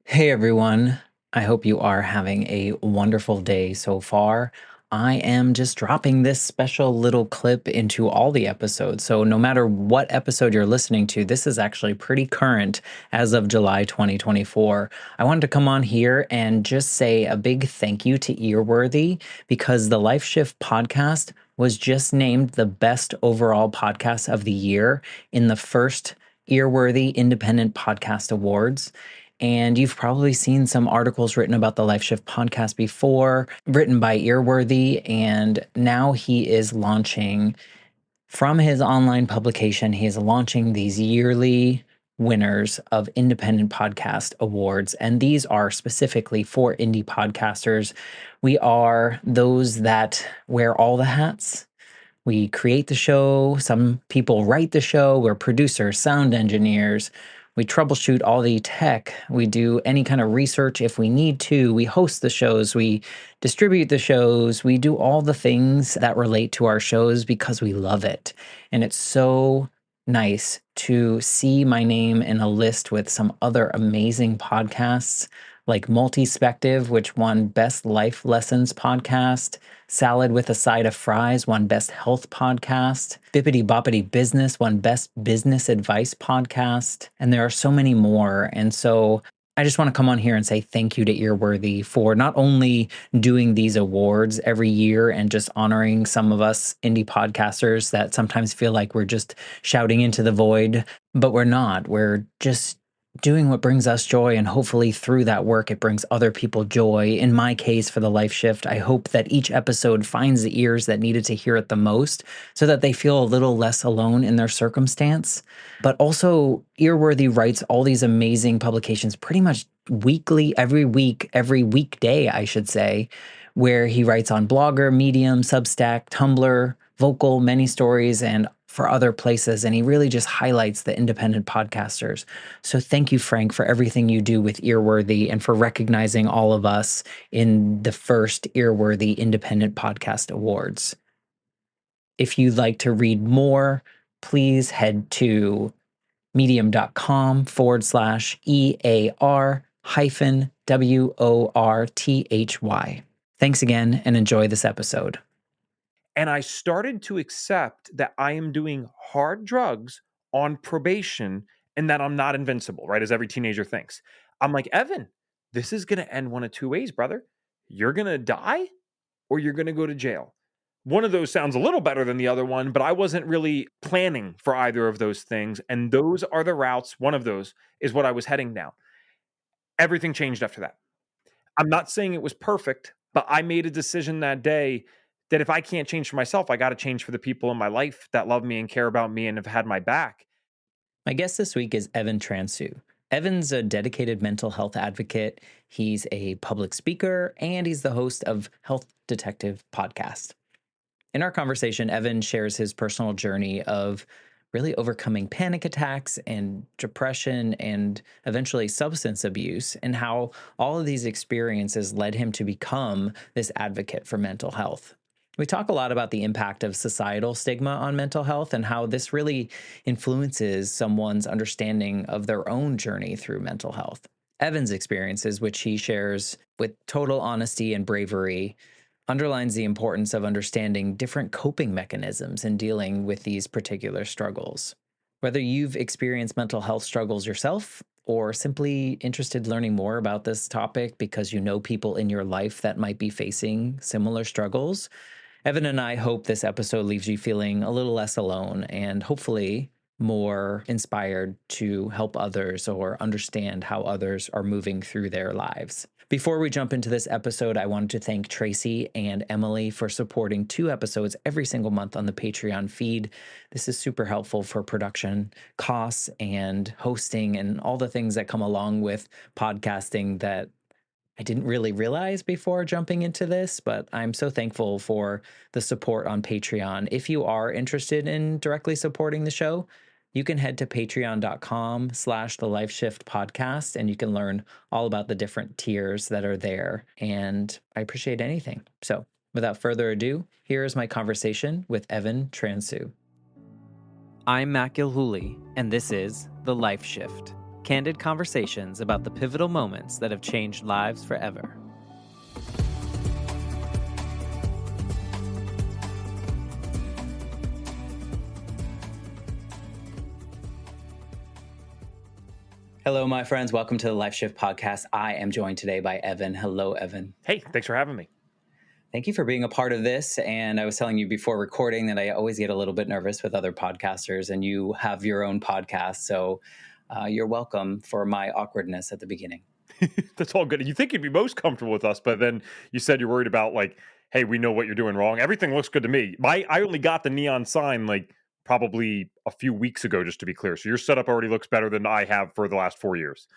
Hey everyone, I hope you are having a wonderful day so far. I am just dropping this special little clip into all the episodes. So, no matter what episode you're listening to, this is actually pretty current as of July 2024. I wanted to come on here and just say a big thank you to Earworthy because the Life Shift podcast was just named the best overall podcast of the year in the first Earworthy Independent Podcast Awards. And you've probably seen some articles written about the Life Shift podcast before, written by Earworthy. And now he is launching from his online publication, he is launching these yearly winners of independent podcast awards. And these are specifically for indie podcasters. We are those that wear all the hats. We create the show. Some people write the show. We're producers, sound engineers. We troubleshoot all the tech. We do any kind of research if we need to. We host the shows. We distribute the shows. We do all the things that relate to our shows because we love it. And it's so nice to see my name in a list with some other amazing podcasts like Multispective, which won Best Life Lessons Podcast. Salad with a Side of Fries won Best Health Podcast. Bippity Boppity Business won Best Business Advice Podcast. And there are so many more. And so I just want to come on here and say thank you to Earworthy for not only doing these awards every year and just honoring some of us indie podcasters that sometimes feel like we're just shouting into the void, but we're not. We're just doing what brings us joy, and hopefully through that work it brings other people joy. In my case, for the Life Shift, I hope that each episode finds the ears that needed to hear it the most so that they feel a little less alone in their circumstance. But also, Earworthy writes all these amazing publications pretty much weekly, every week, every weekday, I should say, where he writes on Blogger, Medium, Substack, Tumblr, Vocal, Many Stories, and for other places. And he really just highlights the independent podcasters. So thank you, Frank, for everything you do with Earworthy and for recognizing all of us in the first Earworthy Independent Podcast Awards. If you'd like to read more, please head to medium.com/EAR hyphen WORTHY. Thanks again and enjoy this episode. And I started to accept that I am doing hard drugs on probation and that I'm not invincible, right? As every teenager thinks. I'm like, Evan, this is going to end one of two ways, brother. You're going to die or you're going to go to jail. One of those sounds a little better than the other one, but I wasn't really planning for either of those things. And those are the routes. One of those is what I was heading down. Everything changed after that. I'm not saying it was perfect, but I made a decision that day that if I can't change for myself, I got to change for the people in my life that love me and care about me and have had my back. My guest this week is Evan Transue. Evan's a dedicated mental health advocate. He's a public speaker, and he's the host of Health Detective Podcast. In our conversation, Evan shares his personal journey of really overcoming panic attacks and depression and eventually substance abuse, and how all of these experiences led him to become this advocate for mental health. We talk a lot about the impact of societal stigma on mental health and how this really influences someone's understanding of their own journey through mental health. Evan's experiences, which he shares with total honesty and bravery, underlines the importance of understanding different coping mechanisms in dealing with these particular struggles. Whether you've experienced mental health struggles yourself or simply interested learning more about this topic because you know people in your life that might be facing similar struggles, Evan and I hope this episode leaves you feeling a little less alone and hopefully more inspired to help others or understand how others are moving through their lives. Before we jump into this episode, I wanted to thank Tracy and Emily for supporting 2 episodes every single month on the Patreon feed. This is super helpful for production costs and hosting and all the things that come along with podcasting that I didn't really realize before jumping into this, but I'm so thankful for the support on Patreon. If you are interested in directly supporting the show, you can head to patreon.com/the Life Shift podcast, and you can learn all about the different tiers that are there. And I appreciate anything. So without further ado, here is my conversation with Evan Transue. I'm Matt Gilhooly, and this is The Life Shift. candid conversations about the pivotal moments that have changed lives forever. Hello, my friends. Welcome to the Life Shift Podcast. I am joined today by Evan. Hello, Evan. Hey, thanks for having me. Thank you for being a part of this. And I was telling you before recording that I always get a little bit nervous with other podcasters, and you have your own podcast. So you're welcome for my awkwardness at the beginning. That's all good. You think you'd be most comfortable with us, but then you said you're worried about hey, we know what you're doing wrong. Everything looks good to me. I only got the neon sign probably a few weeks ago, just to be clear. So your setup already looks better than I have for the last 4 years.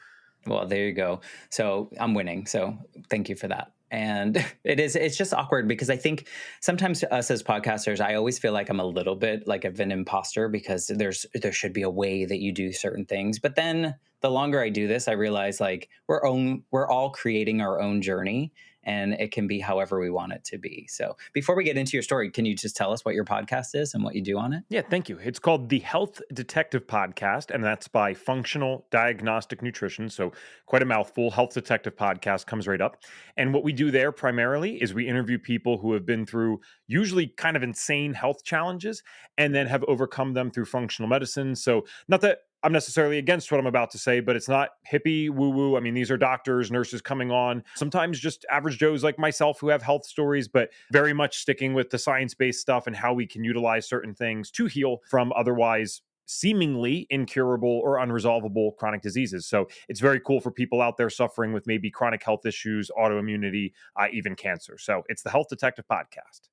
Well, there you go. So I'm winning. So thank you for that. And it's just awkward because I think sometimes us as podcasters, I always feel like I'm a little bit like of an imposter because there should be a way that you do certain things. But then the longer I do this, I realize we're all creating our own journey, and it can be however we want it to be. So before we get into your story, can you just tell us what your podcast is and what you do on it? Yeah, thank you. It's called the Health Detective Podcast, and that's by Functional Diagnostic Nutrition. So quite a mouthful. Health Detective Podcast comes right up. And what we do there primarily is we interview people who have been through usually kind of insane health challenges and then have overcome them through functional medicine. So not that I'm necessarily against what I'm about to say, but it's not hippie woo woo. I mean, these are doctors, nurses coming on, sometimes just average Joes like myself who have health stories, but very much sticking with the science-based stuff and how we can utilize certain things to heal from otherwise seemingly incurable or unresolvable chronic diseases. So it's very cool for people out there suffering with maybe chronic health issues, autoimmunity, even cancer. So it's the Health Detective Podcast.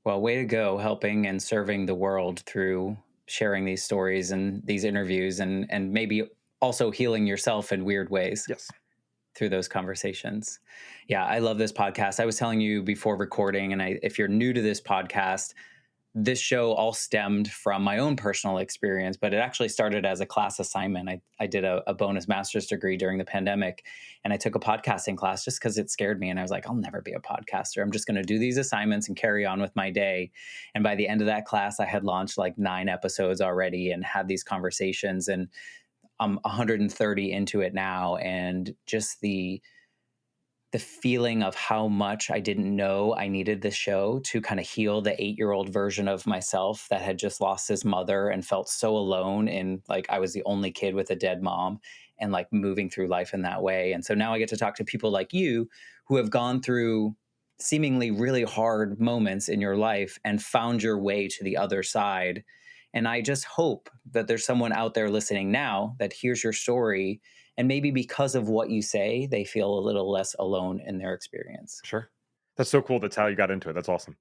Well, way to go, helping and serving the world through sharing these stories and these interviews, and maybe also healing yourself in weird ways. Yes. Through those conversations. Yeah, I love this podcast. I was telling you before recording, and if you're new to this podcast, this show all stemmed from my own personal experience, but it actually started as a class assignment. I did a bonus master's degree during the pandemic, and I took a podcasting class just because it scared me. And I was like, I'll never be a podcaster. I'm just going to do these assignments and carry on with my day. And by the end of that class, I had launched 9 episodes already and had these conversations, and I'm 130 into it now. And just the feeling of how much I didn't know I needed this show to kind of heal the 8-year-old version of myself that had just lost his mother and felt so alone, and I was the only kid with a dead mom, and moving through life in that way. And so now I get to talk to people like you who have gone through seemingly really hard moments in your life and found your way to the other side. And I just hope that there's someone out there listening now that hears your story, and maybe because of what you say, they feel a little less alone in their experience. Sure. That's so cool. That's how you got into it. That's awesome.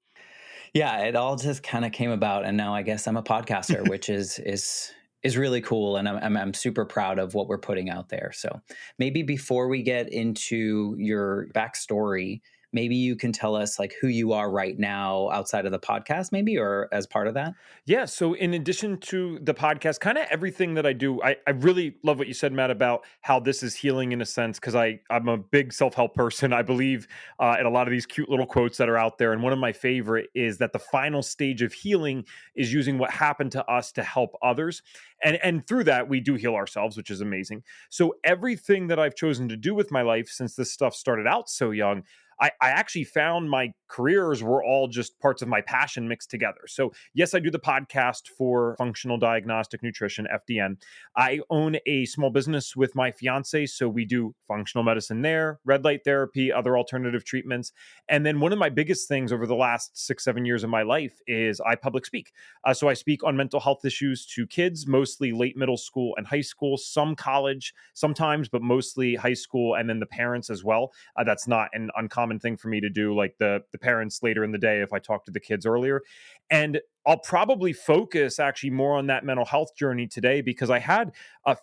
Yeah, it all just kind of came about, and now I guess I'm a podcaster, which is really cool, and I'm super proud of what we're putting out there. So maybe before we get into your backstory, maybe you can tell us who you are right now outside of the podcast, maybe, or as part of that. Yeah. So in addition to the podcast, kind of everything that I do, I really love what you said, Matt, about how this is healing in a sense, because I'm a big self-help person. I believe in a lot of these cute little quotes that are out there. And one of my favorite is that the final stage of healing is using what happened to us to help others. And through that, we do heal ourselves, which is amazing. So everything that I've chosen to do with my life since this stuff started out so young, I actually found my careers were all just parts of my passion mixed together. So yes, I do the podcast for Functional Diagnostic Nutrition, FDN. I own a small business with my fiance. So we do functional medicine there, red light therapy, other alternative treatments. And then one of my biggest things over the last 6-7 years of my life is I public speak. So I speak on mental health issues to kids, mostly late middle school and high school, some college sometimes, but mostly high school, and then the parents as well. That's not an uncommon thing for me to do, the parents later in the day if I talk to the kids earlier. And I'll probably focus actually more on that mental health journey today, because I had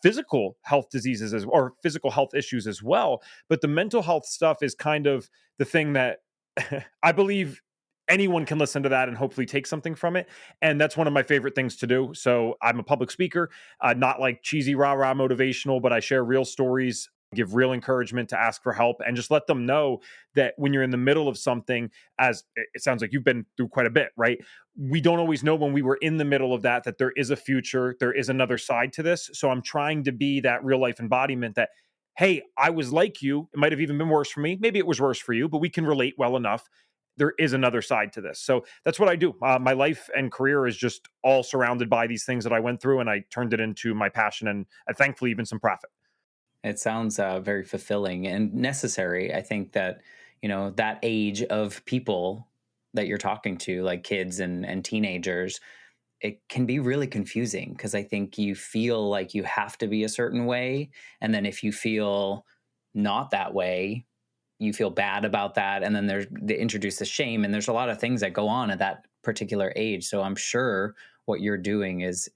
physical health diseases or physical health issues as well. But the mental health stuff is kind of the thing that I believe anyone can listen to that and hopefully take something from it. And that's one of my favorite things to do. So I'm a public speaker, not like cheesy rah-rah motivational, but I share real stories give real encouragement to ask for help, and just let them know that when you're in the middle of something, as it sounds like you've been through quite a bit, right? We don't always know when we were in the middle of that there is a future, there is another side to this. So I'm trying to be that real life embodiment that, hey, I was like you. It might have even been worse for me. Maybe it was worse for you, but we can relate well enough. There is another side to this. So that's what I do. My life and career is just all surrounded by these things that I went through, and I turned it into my passion and thankfully even some profit. It sounds very fulfilling and necessary. I think that, that age of people that you're talking to, like kids and teenagers, it can be really confusing because I think you feel like you have to be a certain way. And then if you feel not that way, you feel bad about that. And then they introduce the shame. And there's a lot of things that go on at that particular age. So I'm sure what you're doing is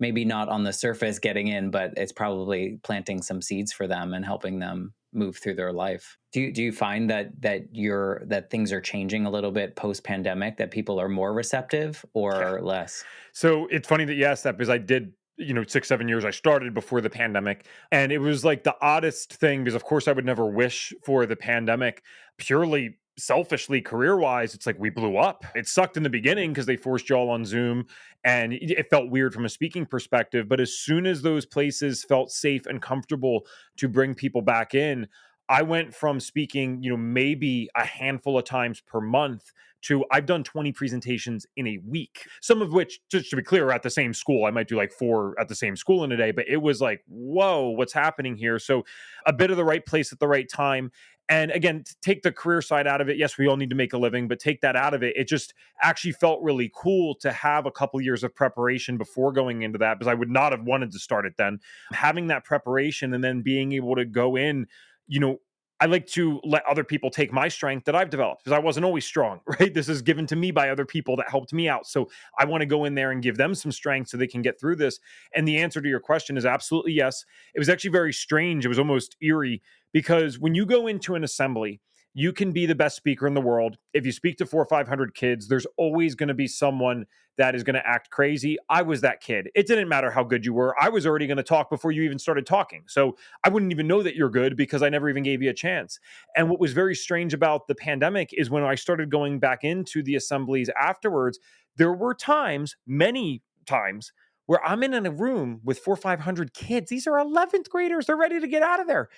maybe not on the surface getting in, but it's probably planting some seeds for them and helping them move through their life. Do you find that things are changing a little bit post pandemic, that people are more receptive Yeah. or less? So it's funny that you asked that, because I did, 6, 7 years, I started before the pandemic. And it was like the oddest thing, because of course I would never wish for the pandemic. Purely selfishly, career wise, it's like we blew up. It sucked in the beginning because they forced you all on Zoom, and it felt weird from a speaking perspective. But as soon as those places felt safe and comfortable to bring people back in, I went from speaking, maybe a handful of times per month to I've done 20 presentations in a week. Some of which, just to be clear, are at the same school. I might do like 4 at the same school in a day, but it was like, whoa, what's happening here? So a bit of the right place at the right time. And again, take the career side out of it. Yes, we all need to make a living, but take that out of it. It just actually felt really cool to have a couple years of preparation before going into that, because I would not have wanted to start it then. Having that preparation and then being able to go in, you know, I like to let other people take my strength that I've developed, because I wasn't always strong, right? This is given to me by other people that helped me out. So I want to go in there and give them some strength so they can get through this. And the answer to your question is absolutely yes. It was actually very strange. It was almost eerie, because when you go into an assembly, you can be the best speaker in the world. If you speak to 400 or 500 kids, there's always going to be someone that is going to act crazy. I was that kid. It didn't matter how good you were. I was already going to talk before you even started talking. So I wouldn't even know that you're good because I never even gave you a chance. And what was very strange about the pandemic is when I started going back into the assemblies afterwards, there were times, many times, where I'm in a room with 400 or 500 kids. These are 11th graders. They're ready to get out of there.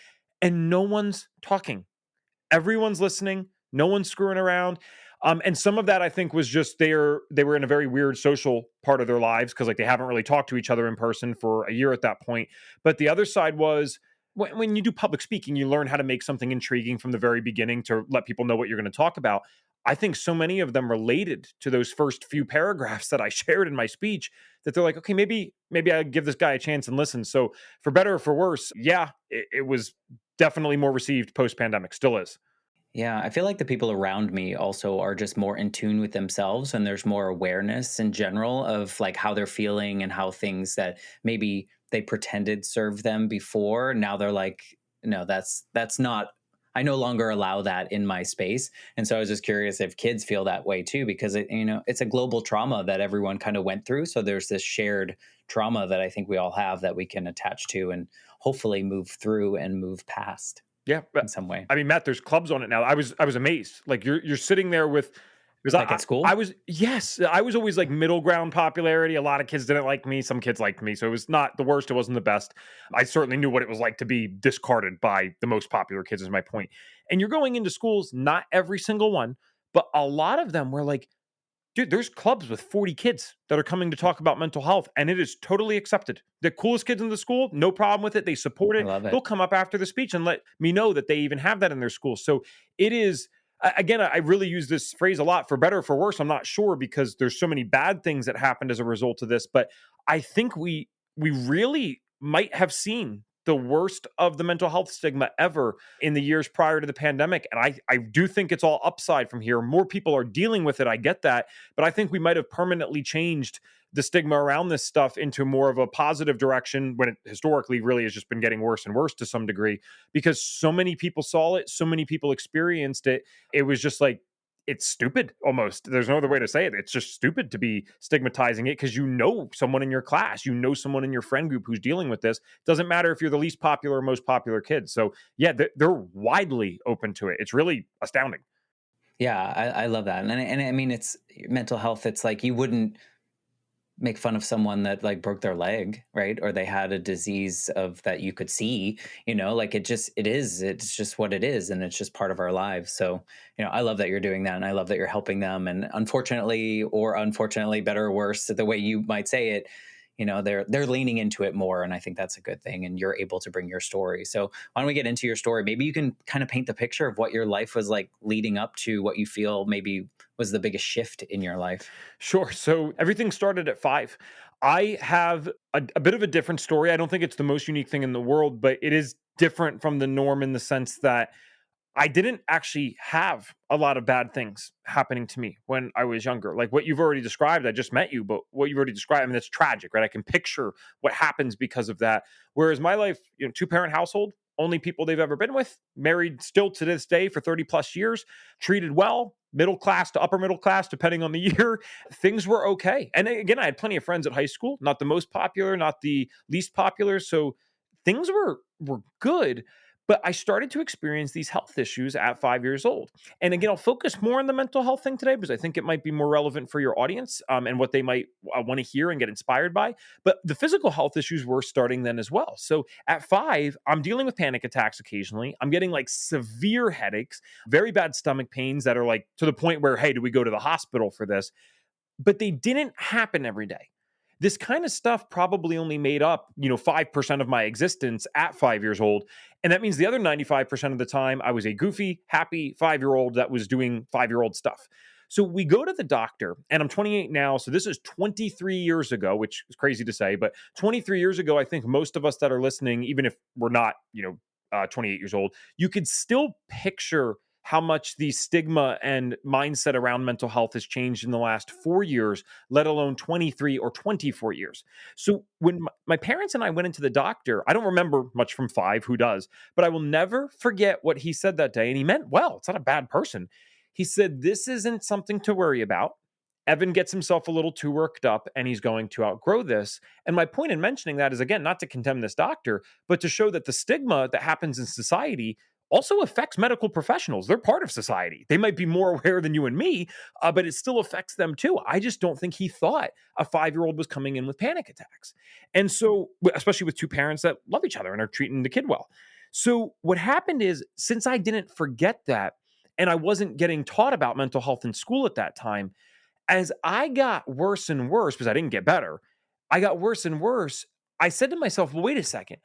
And no one's talking. Everyone's listening. No one's screwing around. And some of that I think was just they were in a very weird social part of their lives, because like they haven't really talked to each other in person for a year at that point. But the other side was when you do public speaking, you learn how to make something intriguing from the very beginning to let people know what you're going to talk about. I think so many of them related to those first few paragraphs that I shared in my speech, that they're like, okay, maybe I give this guy a chance and listen. So for better or for worse, yeah, it was definitely more received post pandemic. Still is. Yeah, I feel like the people around me also are just more in tune with themselves, and there's more awareness in general of like how they're feeling and how things that maybe they pretended served them before, now they're like, no, that's not, I no longer allow that in my space. And so I was just curious if kids feel that way too, because it's a global trauma that everyone kind of went through. So there's this shared trauma that I think we all have that we can attach to and hopefully move through and move past Yeah, in some way. I mean, Matt, there's clubs on it now. I was amazed. Like you're sitting there with, because Like at I school? was, yes, I was always like middle ground popularity. A lot of kids didn't like me. Some kids liked me, so it was not the worst. It wasn't the best. I certainly knew what it was like to be discarded by the most popular kids. Is my point. And you're going into schools, not every single one, but a lot of them were like, dude, there's clubs with 40 kids that are coming to talk about mental health, and it is totally accepted. The coolest kids in the school, no problem with it. They support I it. love They'll it. come up after the speech and let me know that they even have that in their school. So it is, again, I really use this phrase a lot, for better or for worse. I'm not sure, because there's so many bad things that happened as a result of this. But I think we really might have seen the worst of the mental health stigma ever in the years prior to the pandemic. And I do think it's all upside from here. More people are dealing with it. I get that. But I think we might have permanently changed the stigma around this stuff into more of a positive direction, when it historically really has just been getting worse and worse to some degree, because so many people saw it, so many people experienced it. It was just like, it's stupid almost. There's no other way to say it. It's just stupid to be stigmatizing it because you know someone in your class, you know someone in your friend group who's dealing with this. Doesn't matter if you're the least popular or most popular kid. So yeah, they're widely open to it. It's really astounding. Yeah, I love that. And I mean, it's mental health. It's like you wouldn't make fun of someone that like broke their leg, right? Or they had a disease of that you could see, like it's just what it is. And it's just part of our lives. So, I love that you're doing that. And I love that you're helping them. And unfortunately, better or worse, the way you might say it, they're leaning into it more. And I think that's a good thing. And you're able to bring your story. So why don't we get into your story? Maybe you can kind of paint the picture of what your life was like leading up to what you feel maybe was the biggest shift in your life. Sure. So everything started at 5. I have a bit of a different story. I don't think it's the most unique thing in the world, but it is different from the norm in the sense that I didn't actually have a lot of bad things happening to me when I was younger. Like what you've already described, I just met you, but what you've already described, I mean, that's tragic, right? I can picture what happens because of that. Whereas my life, two-parent household, only people they've ever been with, married still to this day for 30 plus years, treated well, middle class to upper middle class, depending on the year. Things were okay. And again, I had plenty of friends at high school, not the most popular, not the least popular. So things were good, but I started to experience these health issues at 5 years old. And again, I'll focus more on the mental health thing today because I think it might be more relevant for your audience and what they might want to hear and get inspired by. But the physical health issues were starting then as well. So at 5, I'm dealing with panic attacks occasionally. I'm getting like severe headaches, very bad stomach pains that are like to the point where, hey, do we go to the hospital for this? But they didn't happen every day. This kind of stuff probably only made up, 5% of my existence at 5 years old. And that means the other 95% of the time, I was a goofy, happy 5 year old that was doing 5 year old stuff. So we go to the doctor, and I'm 28 now. So this is 23 years ago, which is crazy to say, but 23 years ago, I think most of us that are listening, even if we're not, 28 years old, you could still picture how much the stigma and mindset around mental health has changed in the last 4 years, let alone 23 or 24 years. So when my parents and I went into the doctor, I don't remember much from 5, who does, but I will never forget what he said that day. And he meant well, it's not a bad person. He said, "This isn't something to worry about. Evan gets himself a little too worked up and he's going to outgrow this." And my point in mentioning that is, again, not to condemn this doctor, but to show that the stigma that happens in society also affects medical professionals. They're part of society. They might be more aware than you and me, but it still affects them too. I just don't think he thought a 5 year old was coming in with panic attacks. And so, especially with two parents that love each other and are treating the kid well. So, what happened is, since I didn't forget that, and I wasn't getting taught about mental health in school at that time, as I got worse and worse, because I didn't get better, I got worse and worse. I said to myself, well, wait a second,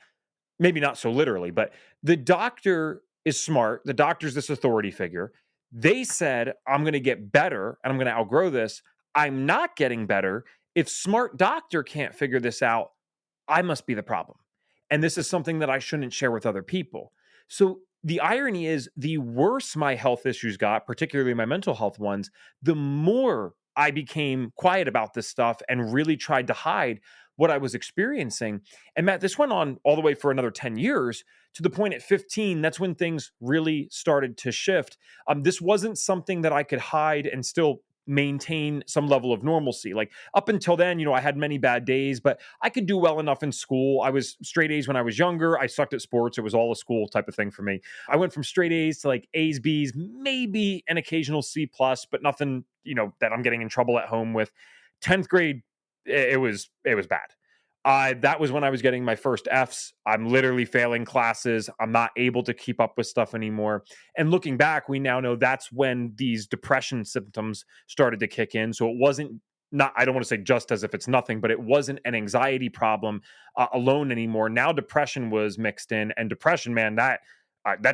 maybe not so literally, but the doctor is smart. The doctor's this authority figure. They said, I'm going to get better and I'm going to outgrow this. I'm not getting better. If smart doctor can't figure this out, I must be the problem. And this is something that I shouldn't share with other people. So the irony is, the worse my health issues got, particularly my mental health ones, the more I became quiet about this stuff and really tried to hide what I was experiencing. And Matt, this went on all the way for another 10 years, to the point at 15, that's when things really started to shift. This wasn't something that I could hide and still maintain some level of normalcy. Like up until then, I had many bad days, but I could do well enough in school. I was straight A's when I was younger. I sucked at sports. It was all a school type of thing for me. I went from straight A's to like A's, B's, maybe an occasional C plus, but nothing, that I'm getting in trouble at home with. 10th grade, it was bad. That was when I was getting my first F's. I'm literally failing classes. I'm not able to keep up with stuff anymore. And looking back, we now know that's when these depression symptoms started to kick in. So it wasn't, not, I don't want to say just as if it's nothing, but it wasn't an anxiety problem alone anymore. Now depression was mixed in, and depression, man, that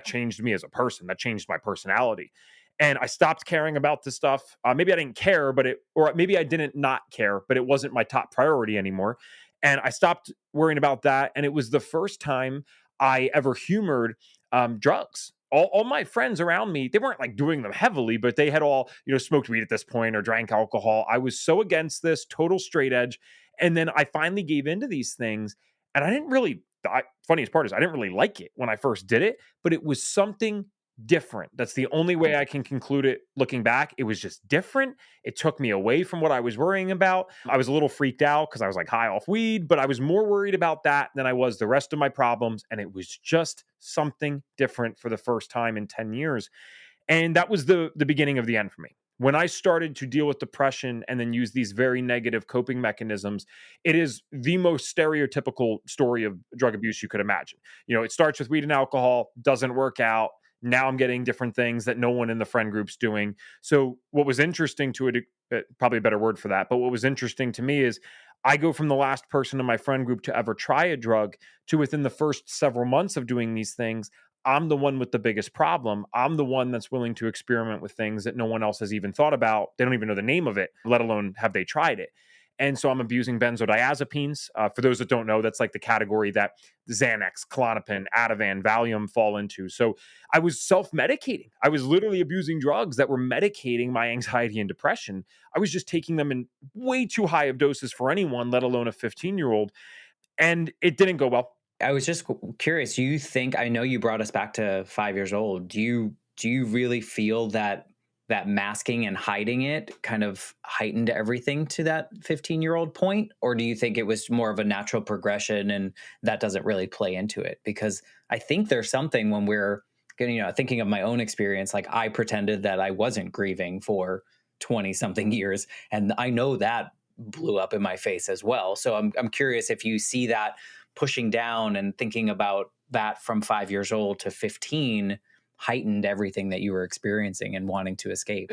changed me as a person. That changed my personality. And I stopped caring about this stuff. Maybe I didn't care, or maybe I didn't not care, but it wasn't my top priority anymore. And I stopped worrying about that. And it was the first time I ever humored drugs. All my friends around me, they weren't like doing them heavily, but they had all, smoked weed at this point or drank alcohol. I was so against this, total straight edge. And then I finally gave into these things. And I didn't really, funniest part is I didn't really like it when I first did it, but it was something different. That's the only way I can conclude it looking back. It was just different. It took me away from what I was worrying about. I was a little freaked out because I was like high off weed, but I was more worried about that than I was the rest of my problems. And it was just something different for the first time in 10 years. And that was the beginning of the end for me. When I started to deal with depression and then use these very negative coping mechanisms, it is the most stereotypical story of drug abuse you could imagine. You know, it starts with weed and alcohol, doesn't work out. Now I'm getting different things that no one in the friend group's doing. So what was interesting to it, probably a better word for that, but what was interesting to me is I go from the last person in my friend group to ever try a drug to within the first several months of doing these things, I'm the one with the biggest problem. I'm the one that's willing to experiment with things that no one else has even thought about. They don't even know the name of it, let alone have they tried it. And so I'm abusing benzodiazepines. For those that don't know, that's like the category that Xanax, Klonopin, Ativan, Valium fall into. So I was self-medicating. I was literally abusing drugs that were medicating my anxiety and depression. I was just taking them in way too high of doses for anyone, let alone a 15-year-old. And it didn't go well. I was just curious. Do you think, I know you brought us back to 5 years old. Do you really feel that masking and hiding it kind of heightened everything to that 15-year-old point? Or do you think it was more of a natural progression and that doesn't really play into it? Because I think there's something when we're thinking of my own experience, like I pretended that I wasn't grieving for 20 something years. And I know that blew up in my face as well. So I'm curious if you see that pushing down and thinking about that from 5 years old to 15 heightened everything that you were experiencing and wanting to escape.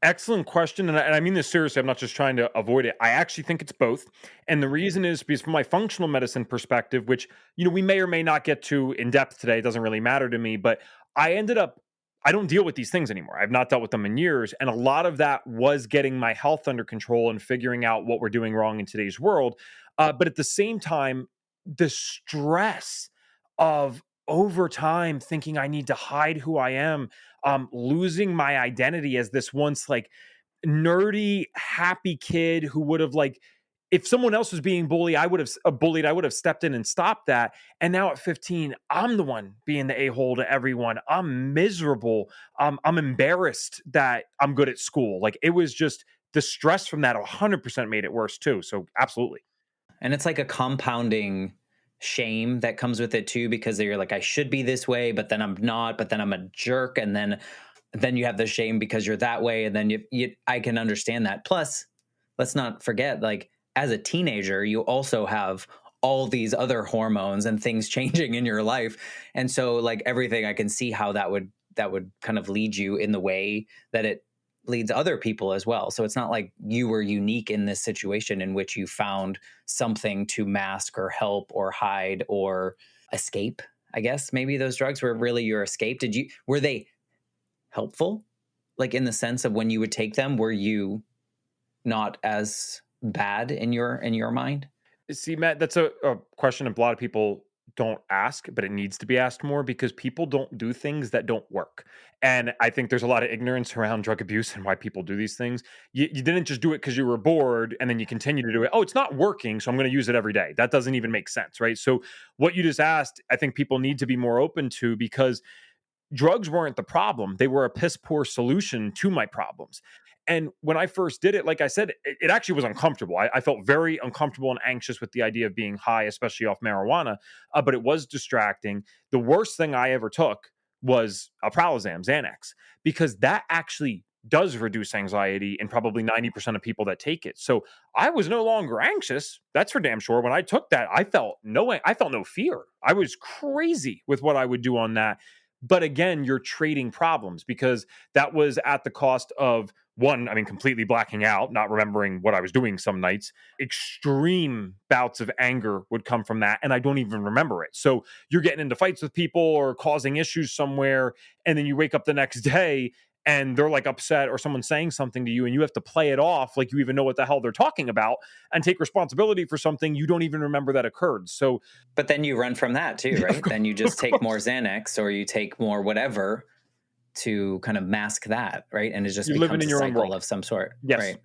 Excellent question. And I mean this seriously. I'm not just trying to avoid it. I actually think it's both. And the reason is because from my functional medicine perspective, which, we may or may not get to in depth today, it doesn't really matter to me, but I don't deal with these things anymore. I've not dealt with them in years. And a lot of that was getting my health under control and figuring out what we're doing wrong in today's world. But at the same time, the stress of over time thinking I need to hide who I am, losing my identity as this once like nerdy, happy kid who would have like, if someone else was being bullied, I would have stepped in and stopped that. And now at 15, I'm the one being the a-hole to everyone. I'm miserable. I'm embarrassed that I'm good at school. Like it was just the stress from that 100% made it worse too. So absolutely. And it's like a compounding shame that comes with it too, because you're like, I should be this way, but then I'm not, but then I'm a jerk. And then you have the shame because you're that way. And then I can understand that. Plus, let's not forget, like as a teenager, you also have all these other hormones and things changing in your life. And so like everything, I can see how that would kind of lead you in the way that it leads other people as well. So it's not like you were unique in this situation in which you found something to mask or help or hide or escape. I guess maybe those drugs were really your escape. Were they helpful? Like in the sense of when you would take them, were you not as bad in your mind? See, Matt, that's a question a lot of people don't ask, but it needs to be asked more because people don't do things that don't work. And I think there's a lot of ignorance around drug abuse and why people do these things. You didn't just do it because you were bored and then you continue to do it. Oh, it's not working, so I'm going to use it every day. That doesn't even make sense, right? So, what you just asked, I think people need to be more open to because drugs weren't the problem. They were a piss poor solution to my problems. And when I first did it, like I said, it actually was uncomfortable. I felt very uncomfortable and anxious with the idea of being high, especially off marijuana, but it was distracting. The worst thing I ever took was a Pralazam, Xanax, because that actually does reduce anxiety in probably 90% of people that take it. So I was no longer anxious. That's for damn sure. When I took that, I felt no fear. I was crazy with what I would do on that. But again, you're trading problems because that was at the cost of one, I mean, completely blacking out, not remembering what I was doing some nights. Extreme bouts of anger would come from that. And I don't even remember it. So you're getting into fights with people or causing issues somewhere. And then you wake up the next day and they're like upset or someone's saying something to you and you have to play it off like you even know what the hell they're talking about and take responsibility for something you don't even remember that occurred. So, But then you run from that too, yeah, right? Then you of just take more course. Xanax or you take more whatever to kind of mask that, right? And it just You're living becomes in a your own cycle world. of some sort, Yes. right?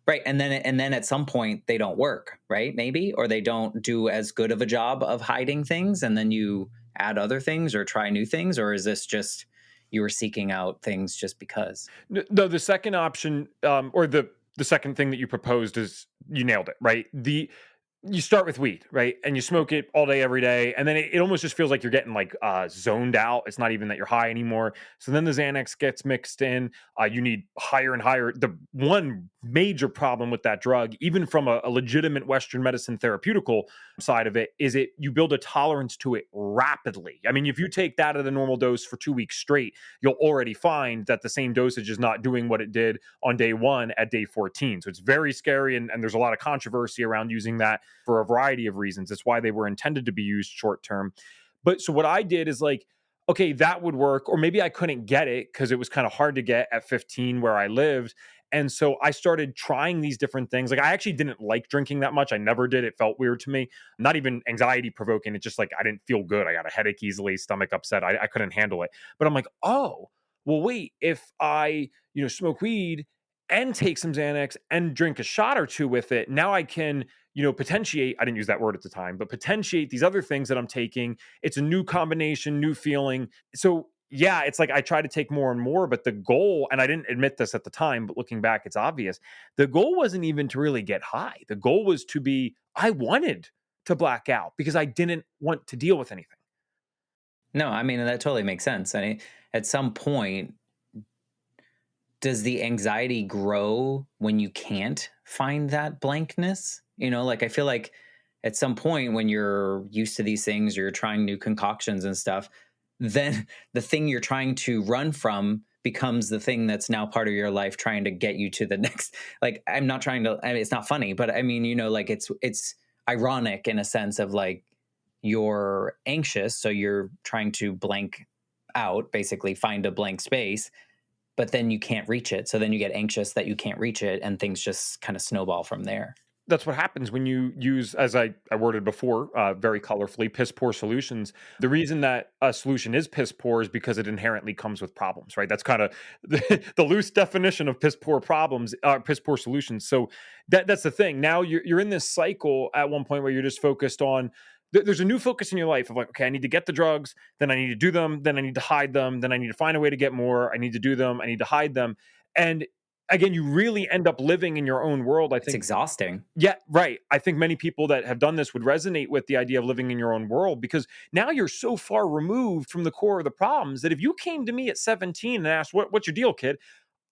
Right. And then at some point they don't work, right? Maybe, or they don't do as good of a job of hiding things. And then you add other things or try new things. Or is this just you were seeking out things just because? No, the second option, or the second thing that you proposed is you nailed it, right? You start with weed, right? And you smoke it all day, every day. And then it almost just feels like you're getting like zoned out. It's not even that you're high anymore. So then the Xanax gets mixed in. You need higher and higher. The one major problem with that drug, even from a legitimate Western medicine therapeutical side of it, is you build a tolerance to it rapidly. I mean, if you take that at a normal dose for 2 weeks straight, you'll already find that the same dosage is not doing what it did on day one at day 14. So it's very scary. And there's a lot of controversy around using that for a variety of reasons. That's why they were intended to be used short term. But so what I did is like, okay, that would work. Or maybe I couldn't get it because it was kind of hard to get at 15 where I lived. And so I started trying these different things. Like I actually didn't like drinking that much. I never did. It felt weird to me. Not even anxiety provoking. It's just like I didn't feel good. I got a headache easily, stomach upset. I couldn't handle it. But I'm like, oh, well, wait, if I, smoke weed and take some Xanax and drink a shot or two with it, now I can, potentiate, I didn't use that word at the time, but potentiate these other things that I'm taking. It's a new combination, new feeling. So yeah, it's like I try to take more and more, but the goal, and I didn't admit this at the time, but looking back, it's obvious. The goal wasn't even to really get high. The goal was I wanted to black out because I didn't want to deal with anything. No, I mean, that totally makes sense. I mean, at some point, does the anxiety grow when you can't find that blankness? Like I feel like at some point when you're used to these things, or you're trying new concoctions and stuff, then the thing you're trying to run from becomes the thing that's now part of your life, trying to get you to the next. Like, I'm not trying to, I mean, it's not funny, but I mean, like it's ironic in a sense of like, you're anxious, so you're trying to blank out, basically find a blank space, but then you can't reach it. So then you get anxious that you can't reach it, and things just kind of snowball from there. That's what happens when you use, as I worded before, very colorfully, piss poor solutions. The reason that a solution is piss poor is because it inherently comes with problems, right? That's kind of the loose definition of piss poor problems, piss poor solutions. So that's the thing. Now you're in this cycle at one point where you're just focused on. There's a new focus in your life of like, okay, I need to get the drugs, then I need to do them, then I need to hide them, then I need to find a way to get more. I need to do them, I need to hide them, and again, you really end up living in your own world. I It's think. exhausting. Yeah, right. I think many people that have done this would resonate with the idea of living in your own world because now you're so far removed from the core of the problems that if you came to me at 17 and asked, what's your deal, kid?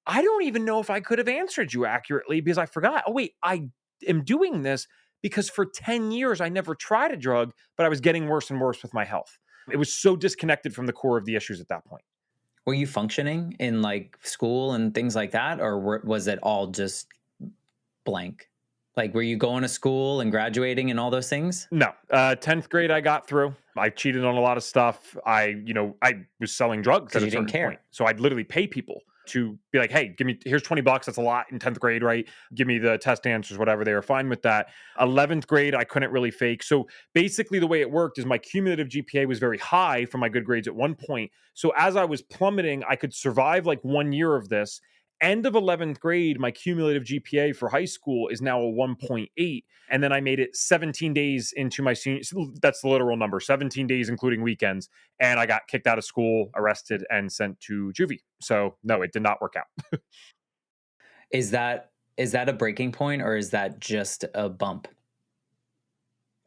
I don't even know if I could have answered you accurately because I forgot. Oh, wait, I am doing this because for 10 years I never tried a drug, but I was getting worse and worse with my health. It was so disconnected from the core of the issues at that point. Were you functioning in like school and things like that, or was it all just blank? Like, were you going to school and graduating and all those things? No, 10th grade I got through. I cheated on a lot of stuff. I was selling drugs Because at a you didn't certain point. care. So I'd literally pay people to be like, "Hey, here's 20 bucks. That's a lot in 10th grade, right? Give me the test answers, whatever." They were fine with that. 11th grade, I couldn't really fake. So basically the way it worked is my cumulative GPA was very high for my good grades at one point. So as I was plummeting, I could survive like 1 year of this. End of 11th grade, my cumulative GPA for high school is now a 1.8. And then I made it 17 days into my senior. That's the literal number, 17 days, including weekends. And I got kicked out of school, arrested, and sent to juvie. So no, it did not work out. Is that a breaking point, or is that just a bump,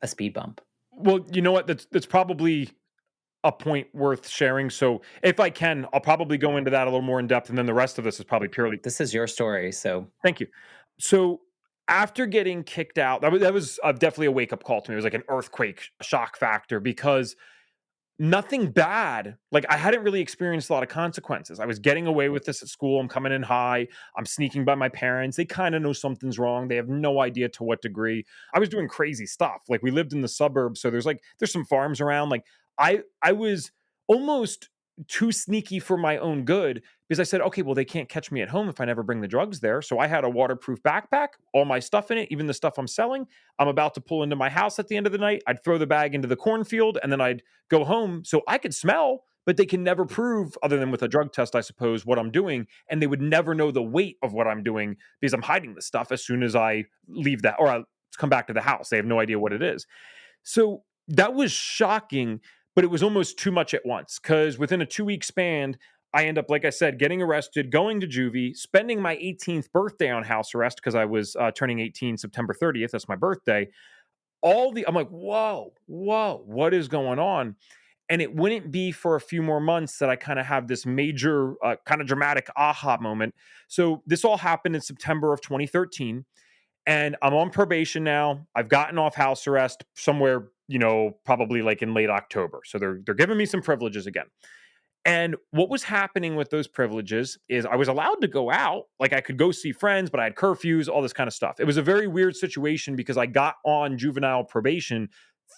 a speed bump? Well, you know what? That's probably a point worth sharing. So if I can, I'll probably go into that a little more in depth. And then the rest of this is probably purely. This is your story, so Thank you. So after getting kicked out, that was definitely a wake up call to me. It was like an earthquake shock factor because nothing bad. Like I hadn't really experienced a lot of consequences. I was getting away with this at school. I'm coming in high. I'm sneaking by my parents. They kind of know something's wrong. They have no idea to what degree. I was doing crazy stuff. Like we lived in the suburbs, so there's some farms around. Like I was almost too sneaky for my own good because I said, okay, well, they can't catch me at home if I never bring the drugs there. So I had a waterproof backpack, all my stuff in it, even the stuff I'm selling. I'm about to pull into my house at the end of the night. I'd throw the bag into the cornfield and then I'd go home so I could smell, but they can never prove, other than with a drug test, I suppose, what I'm doing. And they would never know the weight of what I'm doing because I'm hiding the stuff as soon as I leave that or I come back to the house. They have no idea what it is. So that was shocking, but it was almost too much at once because within a 2 week span, I end up, like I said, getting arrested, going to juvie, spending my 18th birthday on house arrest because I was turning 18 September 30th. That's my birthday. I'm like, whoa, what is going on? And it wouldn't be for a few more months that I kind of have this major, kind of dramatic aha moment. So this all happened in September of 2013, and I'm on probation now. I've gotten off house arrest somewhere, probably like in late October. So they're giving me some privileges again. And what was happening with those privileges is I was allowed to go out. Like I could go see friends, but I had curfews, all this kind of stuff. It was a very weird situation because I got on juvenile probation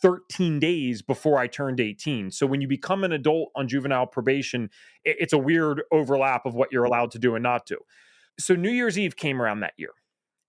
13 days before I turned 18. So when you become an adult on juvenile probation, it's a weird overlap of what you're allowed to do and not do. So New Year's Eve came around that year.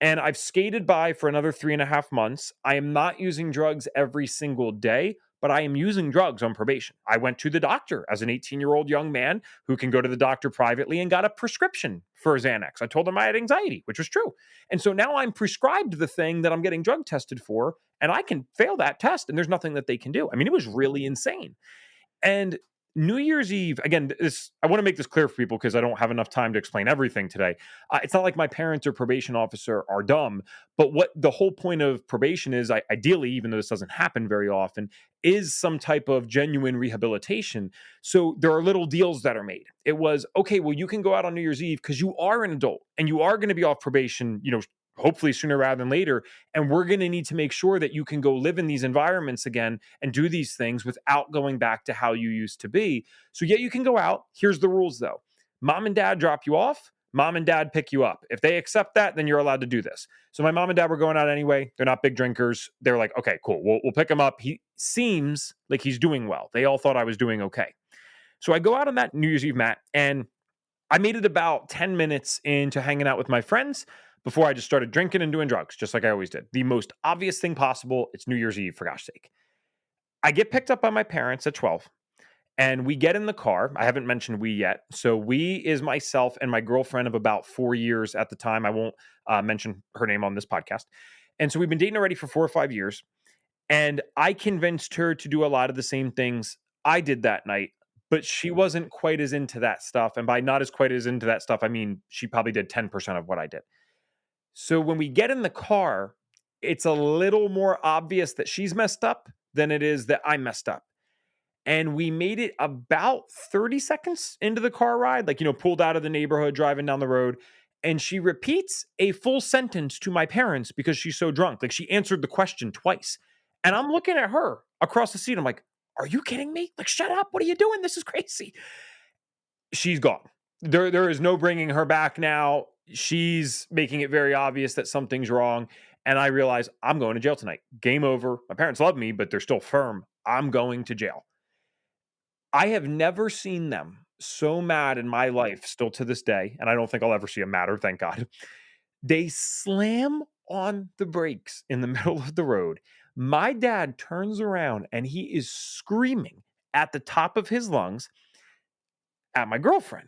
And I've skated by for another 3.5 months. I am not using drugs every single day, but I am using drugs on probation. I went to the doctor as an 18-year-old young man who can go to the doctor privately and got a prescription for Xanax. I told him I had anxiety, which was true. And so now I'm prescribed the thing that I'm getting drug tested for, and I can fail that test, and there's nothing that they can do. I mean, it was really insane. And New Year's Eve, again, I want to make this clear for people because I don't have enough time to explain everything today. It's not like my parents or probation officer are dumb, but what the whole point of probation is, ideally, even though this doesn't happen very often, is some type of genuine rehabilitation. So there are little deals that are made. It was, okay, well, you can go out on New Year's Eve because you are an adult and you are going to be off probation, hopefully sooner rather than later. And we're going to need to make sure that you can go live in these environments again and do these things without going back to how you used to be. So, yeah, you can go out. Here's the rules, though. Mom and dad drop you off. Mom and dad pick you up. If they accept that, then you're allowed to do this. So my mom and dad were going out anyway. They're not big drinkers. They're like, okay, cool. We'll pick him up. He seems like he's doing well. They all thought I was doing okay. So I go out on that New Year's Eve, Matt, and I made it about 10 minutes into hanging out with my friends before I just started drinking and doing drugs, just like I always did. The most obvious thing possible, it's New Year's Eve, for gosh sake. I get picked up by my parents at 12, and we get in the car. I haven't mentioned we yet. So we is myself and my girlfriend of about 4 years at the time. I won't mention her name on this podcast. And so we've been dating already for 4 or 5 years. And I convinced her to do a lot of the same things I did that night, but she wasn't quite as into that stuff. And by not as quite as into that stuff, I mean, she probably did 10% of what I did. So when we get in the car, it's a little more obvious that she's messed up than it is that I messed up. And we made it about 30 seconds into the car ride, like, pulled out of the neighborhood, driving down the road. And she repeats a full sentence to my parents because she's so drunk. Like she answered the question twice. And I'm looking at her across the seat. I'm like, are you kidding me? Like, shut up. What are you doing? This is crazy. She's gone. There is no bringing her back now. She's making it very obvious that something's wrong. And I realize I'm going to jail tonight. Game over. My parents love me, but they're still firm. I'm going to jail. I have never seen them so mad in my life, still to this day, and I don't think I'll ever see them madder, thank God. They slam on the brakes in the middle of the road. My dad turns around and he is screaming at the top of his lungs at my girlfriend.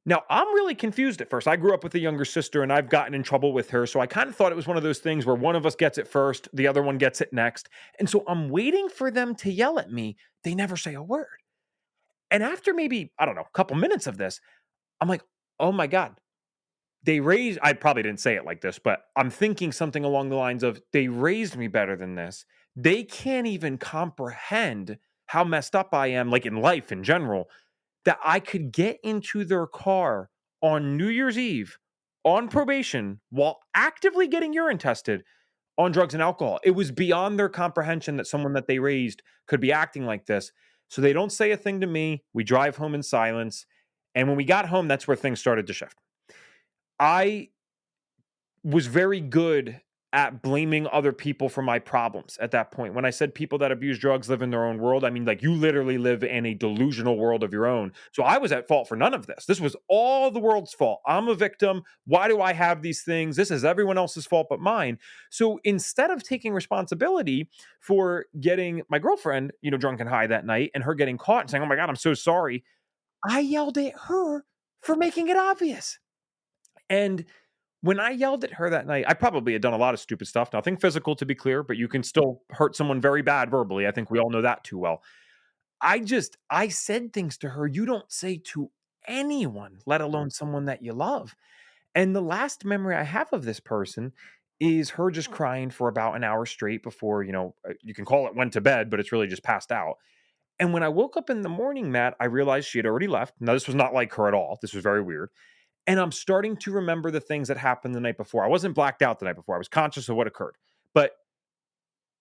Now, I'm really confused at first. I grew up with a younger sister and I've gotten in trouble with her. So I kind of thought it was one of those things where one of us gets it first, the other one gets it next. And so I'm waiting for them to yell at me. They never say a word. And after maybe, I don't know, a couple minutes of this, I'm like, oh my God, I probably didn't say it like this, but I'm thinking something along the lines of, they raised me better than this. They can't even comprehend how messed up I am, like in life in general, that I could get into their car on New Year's Eve on probation while actively getting urine tested on drugs and alcohol. It was beyond their comprehension that someone that they raised could be acting like this. So they don't say a thing to me. We drive home in silence. And when we got home, that's where things started to shift. I was very good at blaming other people for my problems at that point. When I said people that abuse drugs live in their own world, I mean, like, you literally live in a delusional world of your own. So I was at fault for none of this. This was all the world's fault. I'm a victim. Why do I have these things? This is everyone else's fault but mine. So instead of taking responsibility for getting my girlfriend, drunk and high that night and her getting caught and saying, oh my God, I'm so sorry, I yelled at her for making it obvious. And when I yelled at her that night, I probably had done a lot of stupid stuff. Nothing physical, to be clear, but you can still hurt someone very bad verbally. I think we all know that too well. I said things to her you don't say to anyone, let alone someone that you love. And the last memory I have of this person is her just crying for about an hour straight before, you can call it went to bed, but it's really just passed out. And when I woke up in the morning, Matt, I realized she had already left. Now, this was not like her at all. This was very weird. And I'm starting to remember the things that happened the night before. I wasn't blacked out the night before. I was conscious of what occurred. But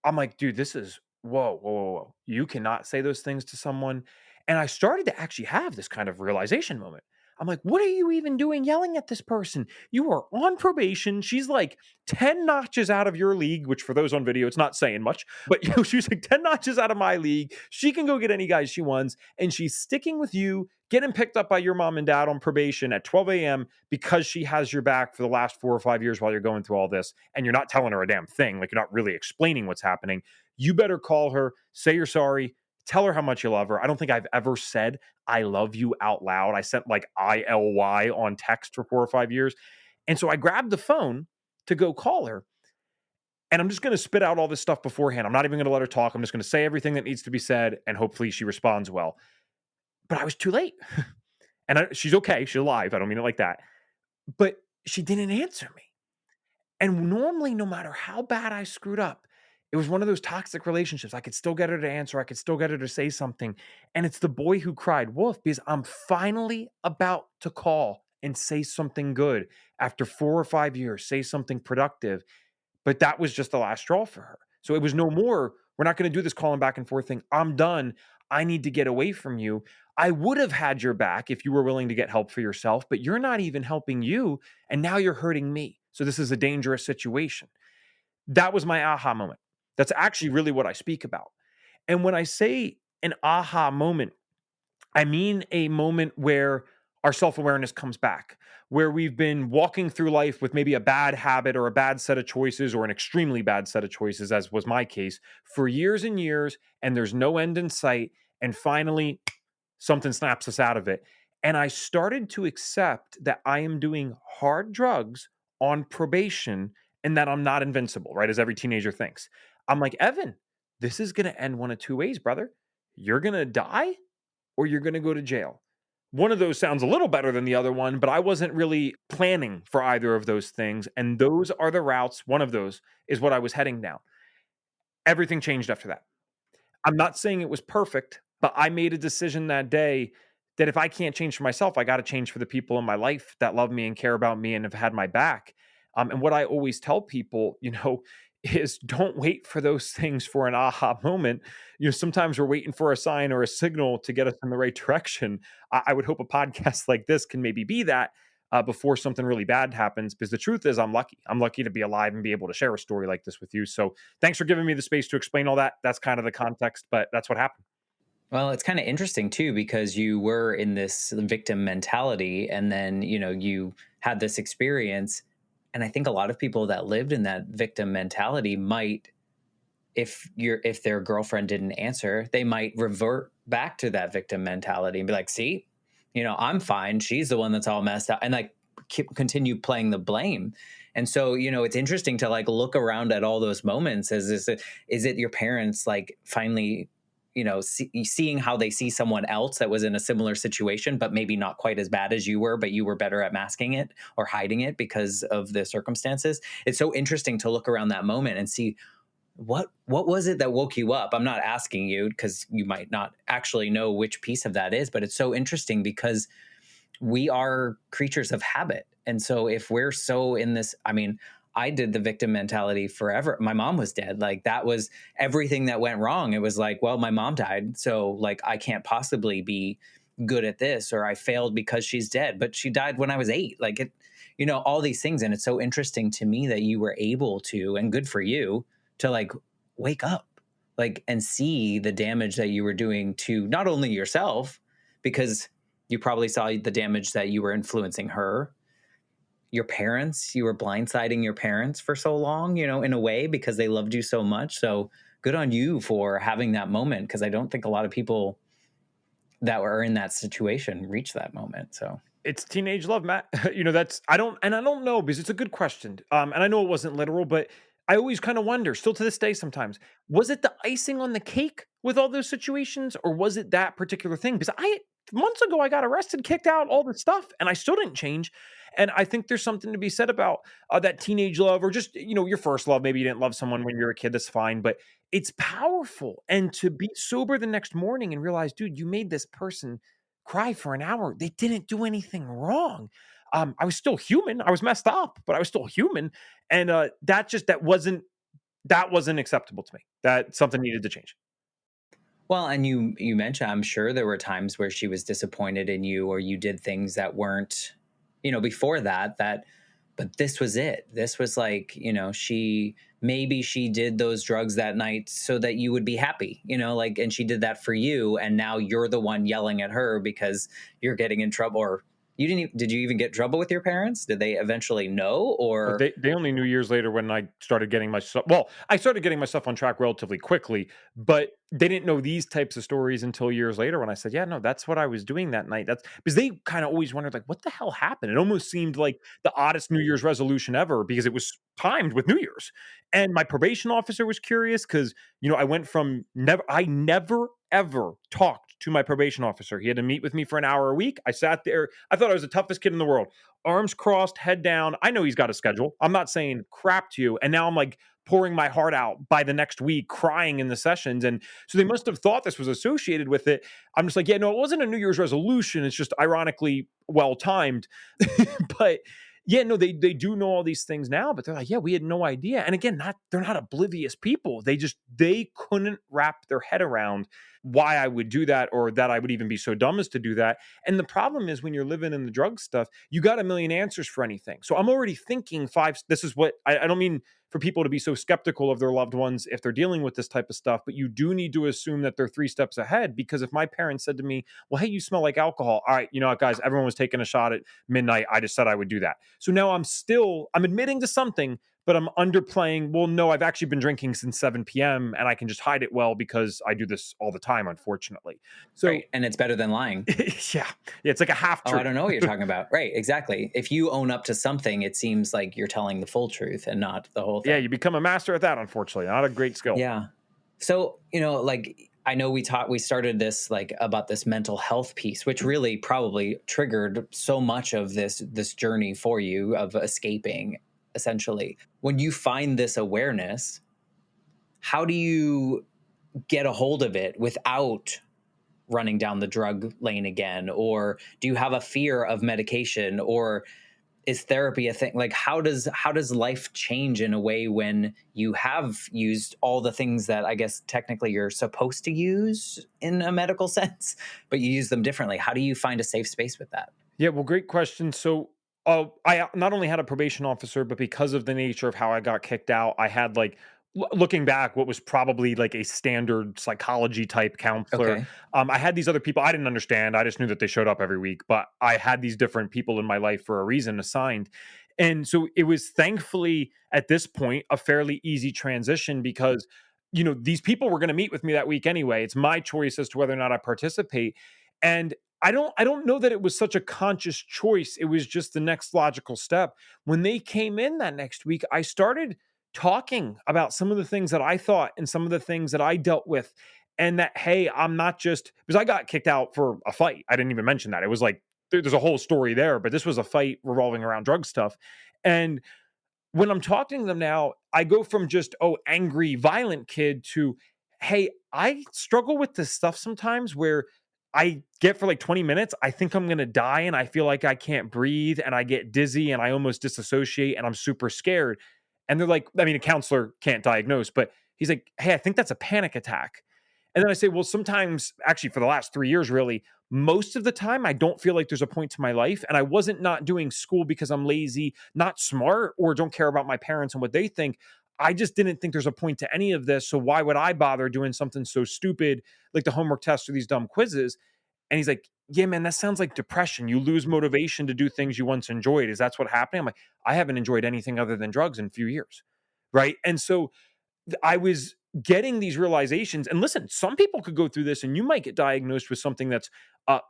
I'm like, dude, this is whoa, whoa, whoa, whoa. You cannot say those things to someone. And I started to actually have this kind of realization moment. I'm like, what are you even doing yelling at this person? You are on probation. She's like 10 notches out of your league, which for those on video, it's not saying much, but she's like 10 notches out of my league. She can go get any guys she wants. And she's sticking with you, getting picked up by your mom and dad on probation at 12 a.m. because she has your back for the last 4 or 5 years while you're going through all this. And you're not telling her a damn thing. Like you're not really explaining what's happening. You better call her, say you're sorry, tell her how much you love her. I don't think I've ever said I love you out loud. I sent like ILY on text for 4 or 5 years. And so I grabbed the phone to go call her. And I'm just going to spit out all this stuff beforehand. I'm not even going to let her talk. I'm just going to say everything that needs to be said. And hopefully she responds well. But I was too late. And she's okay. She's alive. I don't mean it like that. But she didn't answer me. And normally, no matter how bad I screwed up, it was one of those toxic relationships. I could still get her to answer. I could still get her to say something. And it's the boy who cried wolf because I'm finally about to call and say something good after 4 or 5 years, say something productive. But that was just the last straw for her. So it was no more, we're not going to do this calling back and forth thing. I'm done. I need to get away from you. I would have had your back if you were willing to get help for yourself, but you're not even helping you. And now you're hurting me. So this is a dangerous situation. That was my aha moment. That's actually really what I speak about. And when I say an aha moment, I mean a moment where our self awareness comes back, where we've been walking through life with maybe a bad habit or a bad set of choices or an extremely bad set of choices, as was my case, for years and years, and there's no end in sight. And finally, something snaps us out of it. And I started to accept that I am doing hard drugs on probation and that I'm not invincible, right? As every teenager thinks. I'm like, Evan, this is going to end one of two ways, brother. You're going to die or you're going to go to jail. One of those sounds a little better than the other one, but I wasn't really planning for either of those things. And those are the routes. One of those is what I was heading down. Everything changed after that. I'm not saying it was perfect, but I made a decision that day that if I can't change for myself, I got to change for the people in my life that love me and care about me and have had my back. And what I always tell people, is don't wait for those things for an aha moment. Sometimes we're waiting for a sign or a signal to get us in the right direction. I would hope a podcast like this can maybe be that before something really bad happens. Because the truth is, I'm lucky. I'm lucky to be alive and be able to share a story like this with you. So thanks for giving me the space to explain all that. That's kind of the context, but that's what happened. Well, it's kind of interesting too because you were in this victim mentality and then, you had this experience. And I think a lot of people that lived in that victim mentality might, if their girlfriend didn't answer, they might revert back to that victim mentality and be like, see, I'm fine. She's the one that's all messed up, and like continue playing the blame. And so, it's interesting to like look around at all those moments. Is it your parents like finally, seeing how they see someone else that was in a similar situation, but maybe not quite as bad as you were, but you were better at masking it or hiding it because of the circumstances. It's so interesting to look around that moment and see what was it that woke you up. I'm not asking you because you might not actually know which piece of that is, but it's so interesting because we are creatures of habit. And so if we're so in this, I mean, I did the victim mentality forever. My mom was dead. Like that was everything that went wrong. It was like, well, my mom died. So like, I can't possibly be good at this, or I failed because she's dead, but she died when I was 8. Like it, all these things. And it's so interesting to me that you were able to, and good for you to like wake up, like, and see the damage that you were doing to not only yourself, because you probably saw the damage that you were influencing her, your parents, you were blindsiding your parents for so long, in a way because they loved you so much. So good on you for having that moment. Cause I don't think a lot of people that were in that situation reach that moment. So It's teenage love, Matt. I don't know because it's a good question. And I know it wasn't literal, but I always kind of wonder, still to this day sometimes, was it the icing on the cake with all those situations, or was it that particular thing? Because months ago I got arrested, kicked out, all this stuff, and I still didn't change. And I think there's something to be said about that teenage love, or just your first love. Maybe you didn't love someone when you were a kid. That's fine, but it's powerful. And to be sober the next morning and realize, dude, you made this person cry for an hour. They didn't do anything wrong. I was still human. I was messed up, but I was still human. And that wasn't acceptable to me. That something needed to change. Well, and you mentioned, I'm sure there were times where she was disappointed in you, or you did things that weren't, before that, but this was it. This was like, she did those drugs that night so that you would be happy, like, and she did that for you, and now you're the one yelling at her because you're getting in trouble. Or did you even get in trouble with your parents? Did they eventually know? Or They only knew years later when I started getting myself. Well, I started getting myself on track relatively quickly, but they didn't know these types of stories until years later when I said, "Yeah, no, that's what I was doing that night." That's because they kind of always wondered, like, what the hell happened? It almost seemed like the oddest New Year's resolution ever because it was timed with New Year's. And my probation officer was curious because I went from I never ever talked to my probation officer. He had to meet with me for an hour a week. I sat there. I thought I was the toughest kid in the world, arms crossed, head down. I know he's got a schedule. I'm not saying crap to you. And now I'm like pouring my heart out by the next week, crying in the sessions. And so they must have thought this was associated with it. I'm just like, yeah, no, it wasn't a New Year's resolution. It's just ironically well timed. But yeah, no, they do know all these things now, but they're like, yeah, we had no idea. And again, they're not oblivious people. They couldn't wrap their head around why I would do that, or that I would even be so dumb as to do that. And the problem is when you're living in the drug stuff, you got a million answers for anything. So I'm already thinking this is what I don't mean for people to be so skeptical of their loved ones if they're dealing with this type of stuff, but you do need to assume that they're 3 steps ahead. Because if my parents said to me, well, hey, you smell like alcohol. All right, you know what, guys, everyone was taking a shot at midnight. I just said I would do that. So now I'm admitting to something, but I'm underplaying. Well, no, I've actually been drinking since 7 p.m. and I can just hide it well because I do this all the time, unfortunately. So right, and it's better than lying. yeah, it's like a half Oh, truth. I don't know what you're talking about. Right, exactly. If you own up to something, it seems like you're telling the full truth and not the whole Yeah, thing. you become a master at that, unfortunately. Not a great skill. Yeah. So, like, I know we started this like about this mental health piece, which really probably triggered so much of this journey for you of escaping, essentially. When you find this awareness, how do you get a hold of it without running down the drug lane again? Or do you have a fear of medication? Or is therapy a thing? Like, how does life change in a way when you have used all the things that I guess technically you're supposed to use in a medical sense, but you use them differently? How do you find a safe space with that? Yeah, well, great question. So, I not only had a probation officer, but because of the nature of how I got kicked out, I had like, looking back, what was probably like a standard psychology type counselor. Okay. I had these other people I didn't understand. I just knew that they showed up every week, but I had these different people in my life for a reason assigned. And so it was thankfully at this point a fairly easy transition because these people were going to meet with me that week anyway. It's my choice as to whether or not I participate. And I don't know that it was such a conscious choice. It was just the next logical step. When they came in that next week, I started talking about some of the things that I thought and some of the things that I dealt with. And that, hey, I'm not just because I got kicked out for a fight. I didn't even mention that. It was like there's a whole story there, but this was a fight revolving around drug stuff. And when I'm talking to them now, I go from just, oh, angry, violent kid to, hey, I struggle with this stuff sometimes where I get for like 20 minutes, I think I'm going to die and I feel like I can't breathe and I get dizzy and I almost disassociate and I'm super scared. And they're like, I mean, a counselor can't diagnose, but he's like, hey, I think that's a panic attack. And then I say, well, sometimes, actually, for the last 3 years, really, most of the time, I don't feel like there's a point to my life. And I wasn't not doing school because I'm lazy, not smart, or don't care about my parents and what they think. I just didn't think there's a point to any of this. So why would I bother doing something so stupid like the homework tests or these dumb quizzes? And he's like, yeah, man, that sounds like depression. You lose motivation to do things you once enjoyed. Is that's what happening? I'm like, I haven't enjoyed anything other than drugs in a few years. Right. And so I was getting these realizations. And listen, some people could go through this and you might get diagnosed with something that's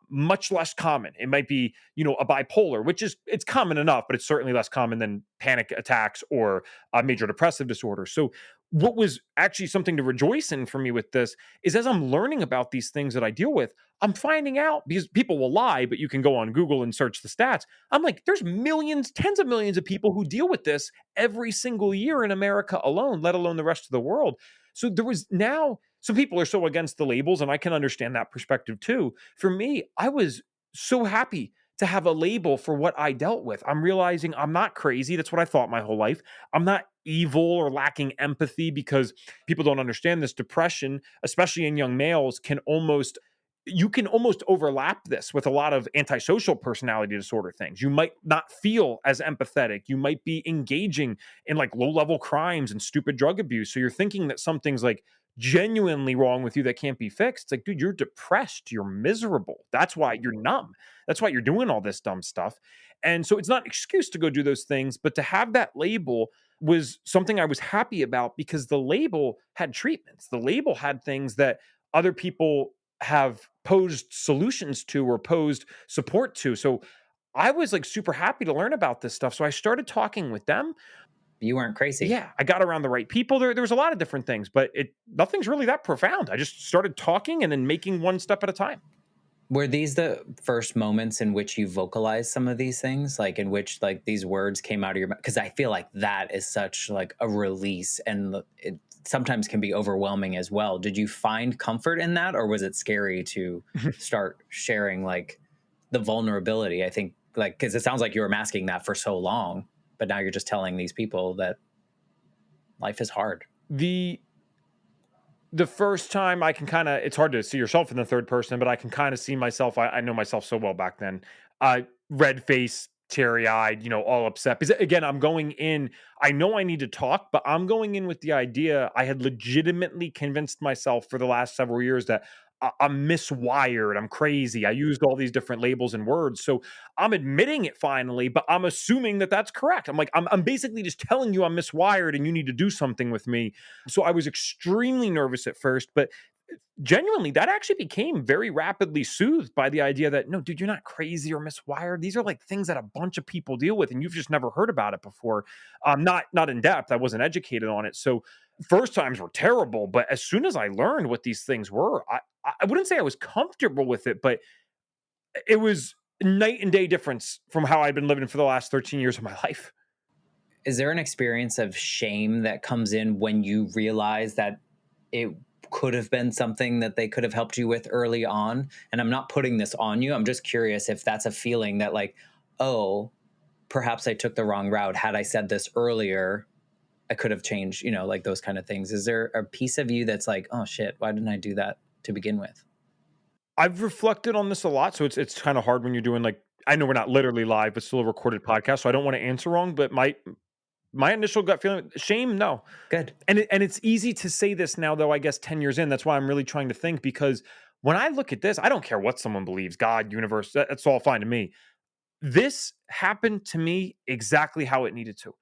much less common. It might be, a bipolar, which it's common enough, but it's certainly less common than panic attacks or major depressive disorder. So what was actually something to rejoice in for me with this is as I'm learning about these things that I deal with, I'm finding out because people will lie, but you can go on Google and search the stats. I'm like, there's millions, tens of millions of people who deal with this every single year in America alone, let alone the rest of the world. So there was now some people are so against the labels, and I can understand that perspective too. For me, I was so happy to have a label for what I dealt with. I'm realizing I'm not crazy. That's what I thought my whole life. I'm not evil or lacking empathy because people don't understand this. Depression, especially in young males, can almost you can almost overlap this with a lot of antisocial personality disorder things. You might not feel as empathetic. You might be engaging in like low level crimes and stupid drug abuse. So you're thinking that something's like genuinely wrong with you that can't be fixed. It's like, dude, you're depressed. You're miserable. That's why you're numb. That's why you're doing all this dumb stuff. And so it's not an excuse to go do those things, but to have that label was something I was happy about because the label had treatments. The label had things that other people have posed solutions to or posed support to. So I was like super happy to learn about this stuff. So I started talking with them. You weren't crazy. Yeah, I got around the right people. There was a lot of different things, but it nothing's really that profound. I just started talking and then making one step at a time. Were these the first moments in which you vocalized some of these things, like in which like these words came out of your mouth? Because I feel like that is such like a release, and it sometimes can be overwhelming as well. Did you find comfort in that, or was it scary to start sharing like the vulnerability? I think like because it sounds like you were masking that for so long, but now you're just telling these people that life is hard. The the first time I can kind of it's hard to see yourself in the third person, but I can kind of see myself. I know myself so well back then. Red face, teary eyed, all upset. Because again, I'm going in. I know I need to talk, but I'm going in with the idea I had legitimately convinced myself for the last several years that I'm miswired. I'm crazy. I used all these different labels and words. So I'm admitting it finally, but I'm assuming that that's correct. I'm like, I'm basically just telling you I'm miswired and you need to do something with me. So I was extremely nervous at first, but genuinely, that actually became very rapidly soothed by the idea that, no, dude, you're not crazy or miswired. These are like things that a bunch of people deal with, and you've just never heard about it before. Not in depth. I wasn't educated on it. So first times were terrible, but as soon as I learned what these things were, I wouldn't say I was comfortable with it, but it was night and day difference from how I'd been living for the last 13 years of my life. Is there an experience of shame that comes in when you realize that it could have been something that they could have helped you with early on? And I'm not putting this on you. I'm just curious if that's a feeling that, like, oh, perhaps I took the wrong route. Had I said this earlier, I could have changed, like those kind of things. Is there a piece of you that's like, oh shit, why didn't I do that to begin with? I've reflected on this a lot, so it's kind of hard when you're doing like I know we're not literally live, but still a recorded podcast, so I don't want to answer wrong. But my initial gut feeling, shame, no. Good. And it's easy to say this now, though, I guess 10 years in. That's why I'm really trying to think because when I look at this, I don't care what someone believes, God, universe, that's all fine to me. This happened to me exactly how it needed to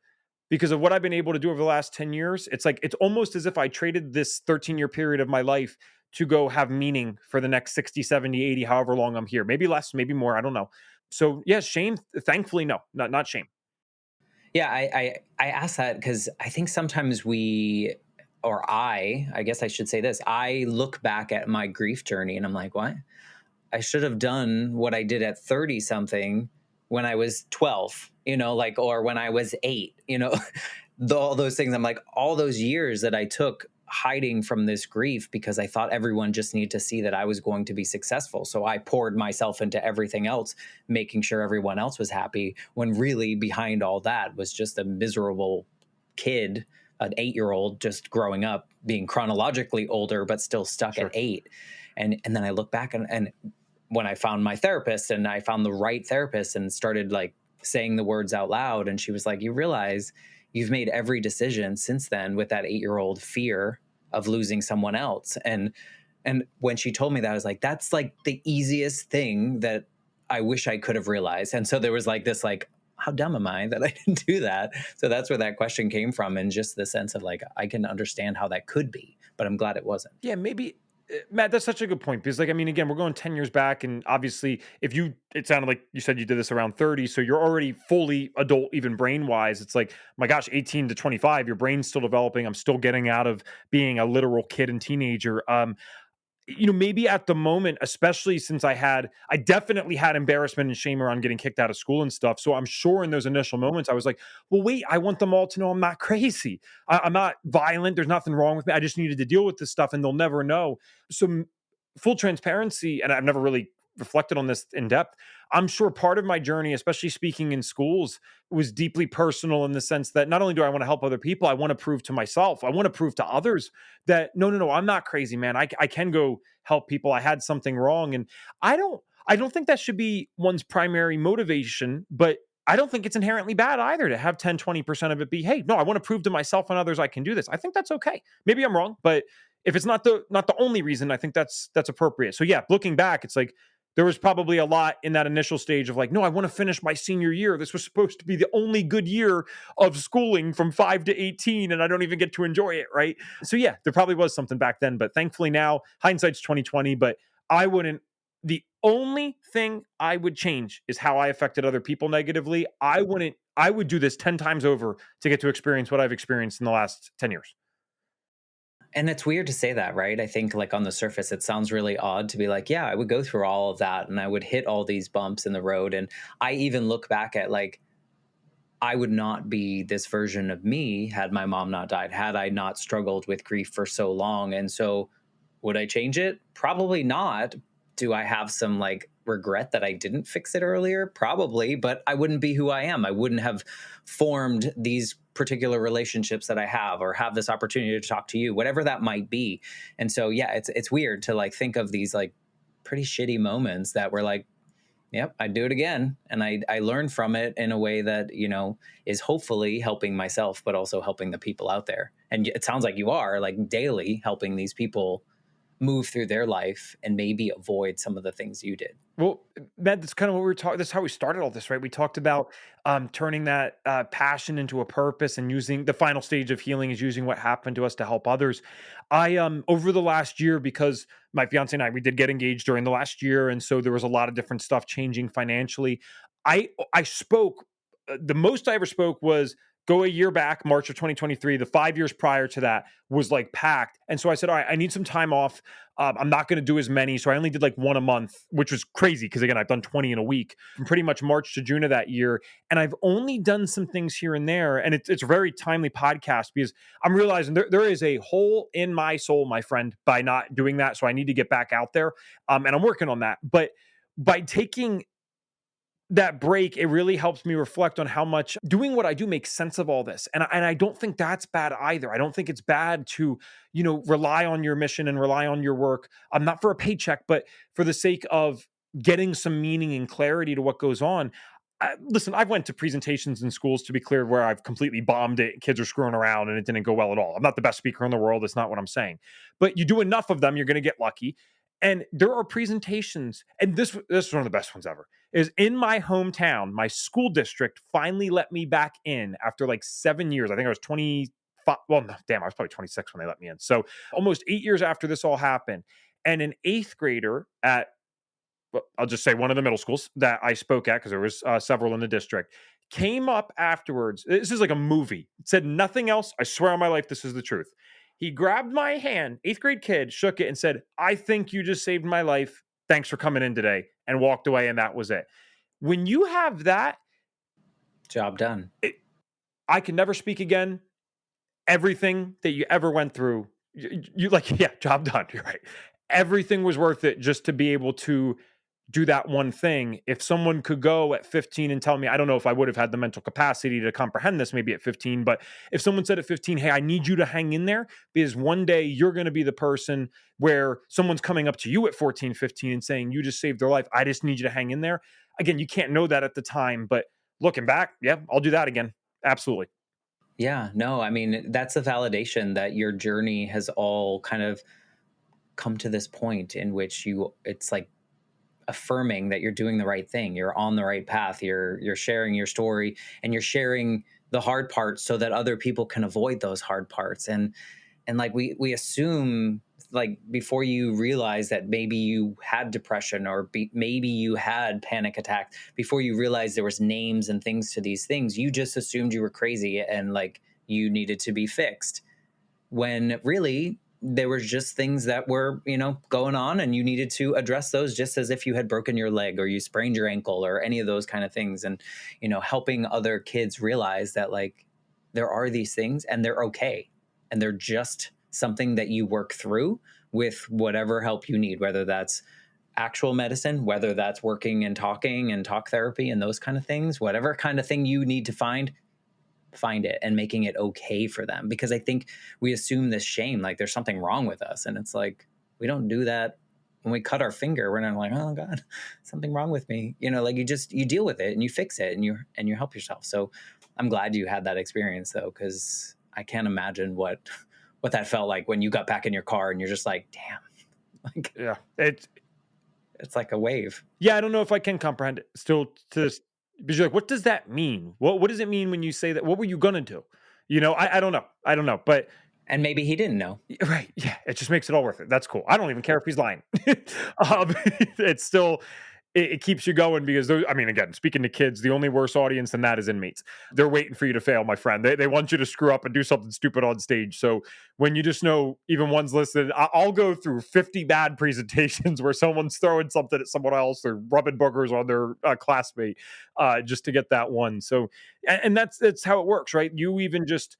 because of what I've been able to do over the last 10 years. It's like, it's almost as if I traded this 13-year period of my life to go have meaning for the next 60, 70, 80, however long I'm here. Maybe less, maybe more. I don't know. So, yeah, shame, thankfully, no, not shame. Yeah, I ask that because I think sometimes I guess I should say this. I look back at my grief journey and I'm like, what? I should have done what I did at 30 something when I was 12, like, or when I was 8, all those things. I'm like, all those years that I took hiding from this grief because I thought everyone just needed to see that I was going to be successful. So I poured myself into everything else, making sure everyone else was happy, when really behind all that was just a miserable kid, an 8-year-old just growing up, being chronologically older, but still stuck at Sure. 8. And then I look back and when I found my therapist and I found the right therapist and started like saying the words out loud, and she was like, you realize you've made every decision since then with that 8-year-old fear of losing someone else. And when she told me that, I was like, that's like the easiest thing that I wish I could have realized. And so there was like this, like, how dumb am I that I didn't do that? So that's where that question came from. And just the sense of like, I can understand how that could be, but I'm glad it wasn't. Yeah, maybe. Matt, that's such a good point because, like, I mean, again, we're going 10 years back, and obviously, it sounded like you said you did this around 30, so you're already fully adult, even brain wise. It's like, my gosh, 18 to 25, your brain's still developing. I'm still getting out of being a literal kid and teenager. Maybe at the moment, especially since I definitely had embarrassment and shame around getting kicked out of school and stuff. So I'm sure in those initial moments, I was like, well, wait, I want them all to know I'm not crazy. I'm not violent. There's nothing wrong with me. I just needed to deal with this stuff and they'll never know. So, full transparency, and I've never really reflected on this in depth. I'm sure part of my journey, especially speaking in schools, was deeply personal in the sense that not only do I want to help other people, I want to prove to myself, I want to prove to others that no, no, no, I'm not crazy, man. I can go help people. I had something wrong. And I don't think that should be one's primary motivation, but I don't think it's inherently bad either to have 10, 20% of it be, hey, no, I want to prove to myself and others I can do this. I think that's okay. Maybe I'm wrong, but if it's not the only reason, I think that's appropriate. So yeah, looking back, it's like there was probably a lot in that initial stage of like, no, I want to finish my senior year. This was supposed to be the only good year of schooling from 5 to 18, and I don't even get to enjoy it, right? So yeah, there probably was something back then, but thankfully now hindsight's 2020. But I wouldn't. The only thing I would change is how I affected other people negatively. I wouldn't. I would do this 10 times over to get to experience what I've experienced in the last 10 years. And it's weird to say that, right? I think like on the surface, it sounds really odd to be like, yeah, I would go through all of that and I would hit all these bumps in the road. And I even look back at like, I would not be this version of me had my mom not died, had I not struggled with grief for so long. And so would I change it? Probably not. Do I have some like regret that I didn't fix it earlier? Probably, but I wouldn't be who I am. I wouldn't have formed these particular relationships that I have or have this opportunity to talk to you, whatever that might be. And so yeah, it's weird to like think of these like pretty shitty moments that were like, yep, I'd do it again. And I learned from it in a way that, is hopefully helping myself, but also helping the people out there. And it sounds like you are like daily helping these people move through their life and maybe avoid some of the things you did. Well, Matt, that's kind of what we were talking. That's how we started all this, right? We talked about turning that passion into a purpose, and using the final stage of healing is using what happened to us to help others. I over the last year, because my fiance and I we did get engaged during the last year, and so there was a lot of different stuff changing financially. I spoke. The most I ever spoke was go a year back, March of 2023. The 5 years prior to that was like packed. And so I said, all right, I need some time off. I'm not going to do as many. So I only did like one a month, which was crazy because, again, I've done 20 in a week from pretty much March to June of that year. And I've only done some things here and there. And it's a very timely podcast because I'm realizing there is a hole in my soul, my friend, by not doing that. So I need to get back out there. And I'm working on that. But by taking that break, it really helps me reflect on how much doing what I do makes sense of all this. And I don't think that's bad either. I don't think it's bad to, rely on your mission and rely on your work. Not for a paycheck, but for the sake of getting some meaning and clarity to what goes on. Listen, I've went to presentations in schools, to be clear, where I've completely bombed it. Kids are screwing around and it didn't go well at all. I'm not the best speaker in the world. That's not what I'm saying. But you do enough of them, you're going to get lucky. And there are presentations, and this is one of the best ones ever. Is in my hometown, my school district finally let me back in after like 7 years. I think I was 25. Well, no, damn, I was probably 26 when they let me in. So almost 8 years after this all happened, and an eighth grader at, well, I'll just say one of the middle schools that I spoke at, because there was several in the district, came up afterwards. This is like a movie. It said nothing else. I swear on my life, this is the truth. He grabbed my hand, eighth grade kid, shook it and said, I think you just saved my life. Thanks for coming in today, and walked away. And that was it. When you have that, Job done. I can never speak again. Everything that you ever went through, you like, yeah, job done. You're right. Everything was worth it just to be able to do that one thing. If someone could go at 15 and tell me, I don't know if I would have had the mental capacity to comprehend this maybe at 15, but if someone said at 15, hey, I need you to hang in there because one day you're going to be the person where someone's coming up to you at 14, 15 and saying, you just saved their life. I just need you to hang in there. Again, you can't know that at the time, but looking back, yeah, I'll do that again. Absolutely. Yeah, no, I mean, that's a validation that your journey has all kind of come to this point in which it's like affirming that you're doing the right thing. You're on the right path. You're sharing your story and you're sharing the hard parts so that other people can avoid those hard parts. And And like we assume, like, before you realize that maybe you had depression, or maybe you had panic attacks, before you realize there was names and things to these things, you just assumed you were crazy and like you needed to be fixed, when really there was just things that were, going on, and you needed to address those, just as if you had broken your leg or you sprained your ankle or any of those kind of things. And helping other kids realize that, like, there are these things and they're okay, and they're just something that you work through with whatever help you need, whether that's actual medicine, whether that's working and talking and talk therapy and those kind of things, whatever kind of thing you need to find it, and making it okay for them. Because I think we assume this shame, like there's something wrong with us. And it's like, we don't do that. When we cut our finger, we're not like, oh God, something wrong with me. Like you deal with it and you fix it, and you help yourself. So I'm glad you had that experience, though, because I can't imagine what that felt like when you got back in your car and you're just like, damn, like, Yeah. it's like a wave. Yeah, I don't know if I can comprehend it still to this, because you're like, what does that mean? What does it mean when you say that? What were you gonna do? I don't know. I don't know. But And maybe he didn't know. right, yeah, it just makes it all worth it. That's cool. I don't even care if he's lying. It's still, it keeps you going, because those, I mean, again, speaking to kids, the only worse audience than that is inmates. They're waiting for you to fail, my friend. They want you to screw up and do something stupid on stage. So when you just know even one's listed, I'll go through 50 bad presentations where someone's throwing something at someone else, or rubbing boogers on their classmate, just to get that one. So, and that's how it works, right? You even just,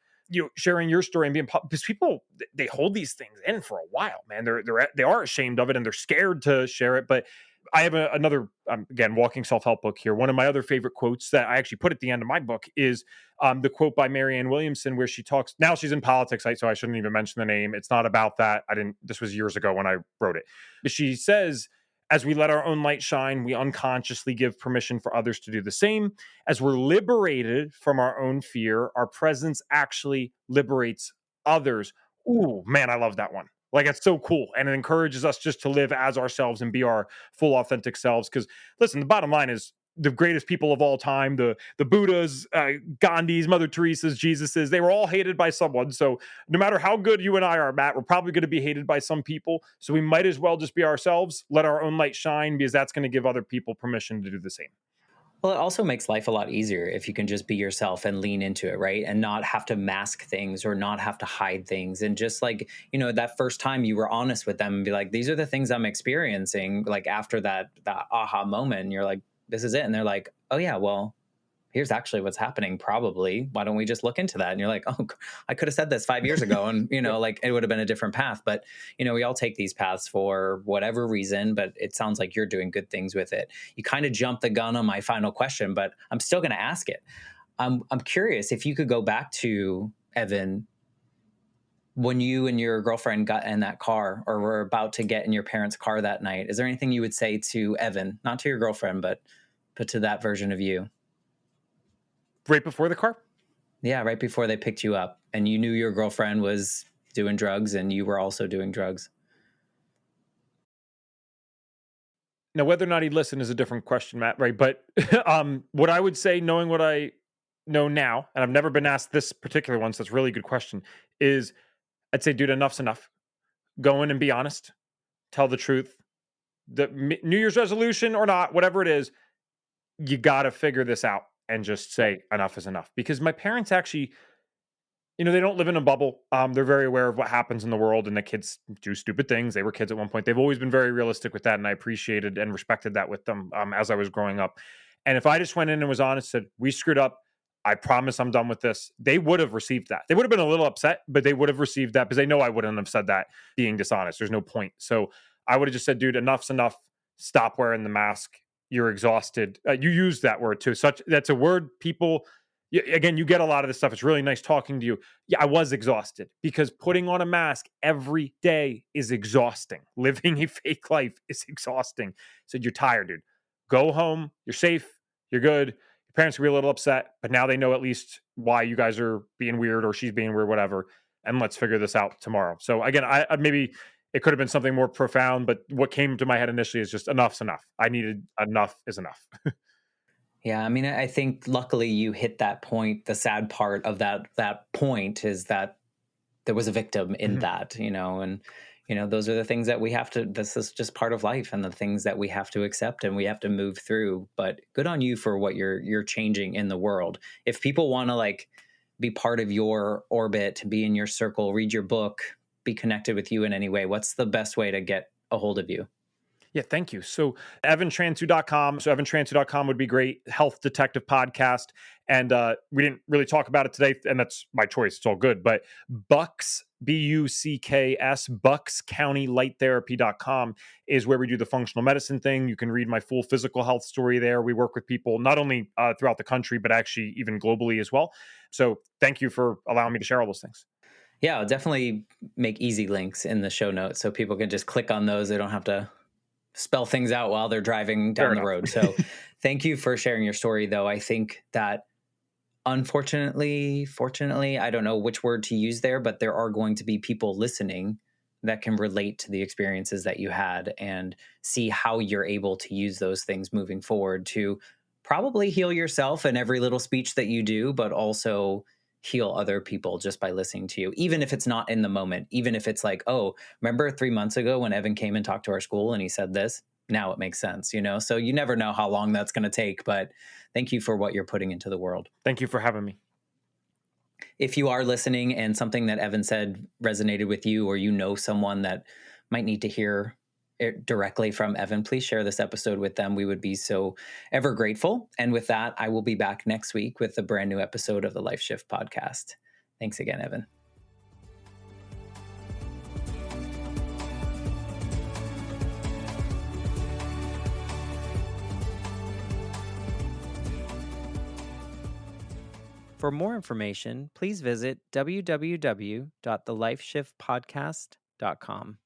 sharing your story and being, because people, they hold these things in for a while, man. They are ashamed of it and they're scared to share it. But I have another, again, walking self-help book here. One of my other favorite quotes that I actually put at the end of my book is the quote by Marianne Williamson, where she talks, now she's in politics, so I shouldn't even mention the name. It's not about that. This was years ago when I wrote it. But she says, as we let our own light shine, we unconsciously give permission for others to do the same. As we're liberated from our own fear, our presence actually liberates others. Ooh, man, I love that one. Like, it's so cool. And it encourages us just to live as ourselves and be our full, authentic selves. Because, listen, the bottom line is, the greatest people of all time, the Buddhas, Gandhis, Mother Teresa's, Jesus's, they were all hated by someone. So no matter how good you and I are, Matt, we're probably going to be hated by some people. So we might as well just be ourselves, let our own light shine, because that's going to give other people permission to do the same. Well, it also makes life a lot easier if you can just be yourself and lean into it, right? And not have to mask things or not have to hide things. And just like, that first time you were honest with them and be like, these are the things I'm experiencing. Like, after that aha moment, and you're like, this is it. And they're like, oh yeah, well, here's actually what's happening. Probably. Why don't we just look into that? And you're like, oh, I could have said this 5 years ago, and like, it would have been a different path. But we all take these paths for whatever reason. But it sounds like you're doing good things with it. You kind of jumped the gun on my final question, but I'm still going to ask it. I'm curious if you could go back to, Evan, when you and your girlfriend got in that car, or were about to get in your parents' car that night. Is there anything you would say to Evan, not to your girlfriend, but to that version of you? Right before the car? Yeah, right before they picked you up, and you knew your girlfriend was doing drugs and you were also doing drugs. Now, whether or not he'd listen is a different question, Matt, right? But what I would say, knowing what I know now, and I've never been asked this particular one, so it's a really good question, is I'd say, dude, enough's enough. Go in and be honest. Tell the truth. The New Year's resolution or not, whatever it is, you got to figure this out and just say enough is enough. Because my parents actually, they don't live in a bubble. They're very aware of what happens in the world, and the kids do stupid things. They were kids at one point. They've always been very realistic with that, and I appreciated and respected that with them as I was growing up. And if I just went in and was honest, said, we screwed up, I promise I'm done with this, they would have received that. They would have been a little upset, but they would have received that, because they know I wouldn't have said that being dishonest. There's no point. So I would have just said, dude, enough's enough. Stop wearing the mask. You're exhausted. You used that word too. That's a word people, again, you get a lot of this stuff. It's really nice talking to you. Yeah, I was exhausted, because putting on a mask every day is exhausting. Living a fake life is exhausting. So you're tired, dude. Go home. You're safe. You're good. Your parents will be a little upset, but now they know at least why you guys are being weird, or she's being weird, whatever. And let's figure this out tomorrow. So again, I maybe it could have been something more profound, but what came to my head initially is just enough's enough. I needed enough is enough. Yeah, I mean, I think luckily you hit that point. The sad part of that point is that there was a victim in Mhm. that, and those are the things that we have to, this is just part of life and the things that we have to accept and we have to move through. But good on you for what you're changing in the world. If people want to like be part of your orbit, be in your circle, read your book, be connected with you in any way, what's the best way to get a hold of you? Yeah, thank you. So evantransue.com. So evantransue.com would be great. Health Detective Podcast. And we didn't really talk about it today, and that's my choice. It's all good. But Bucks, Bucks, Bucks County Light Therapy.com is where we do the functional medicine thing. You can read my full physical health story there. We work with people not only throughout the country, but actually even globally as well. So thank you for allowing me to share all those things. Yeah, I'll definitely make easy links in the show notes so people can just click on those. They don't have to spell things out while they're driving Fair down the enough. road. So thank you for sharing your story, though. I think that unfortunately, fortunately, I don't know which word to use there, but there are going to be people listening that can relate to the experiences that you had and see how you're able to use those things moving forward to probably heal yourself in every little speech that you do, but also heal other people just by listening to you, even if it's not in the moment, even if it's like, oh, remember 3 months ago when Evan came and talked to our school and he said this? Now it makes sense, So you never know how long that's going to take, but thank you for what you're putting into the world. Thank you for having me. If you are listening and something that Evan said resonated with you, or someone that might need to hear it directly from Evan, please share this episode with them. We would be so ever grateful. And with that, I will be back next week with a brand new episode of the Life Shift podcast. Thanks again, Evan. For more information, please visit www.thelifeshiftpodcast.com.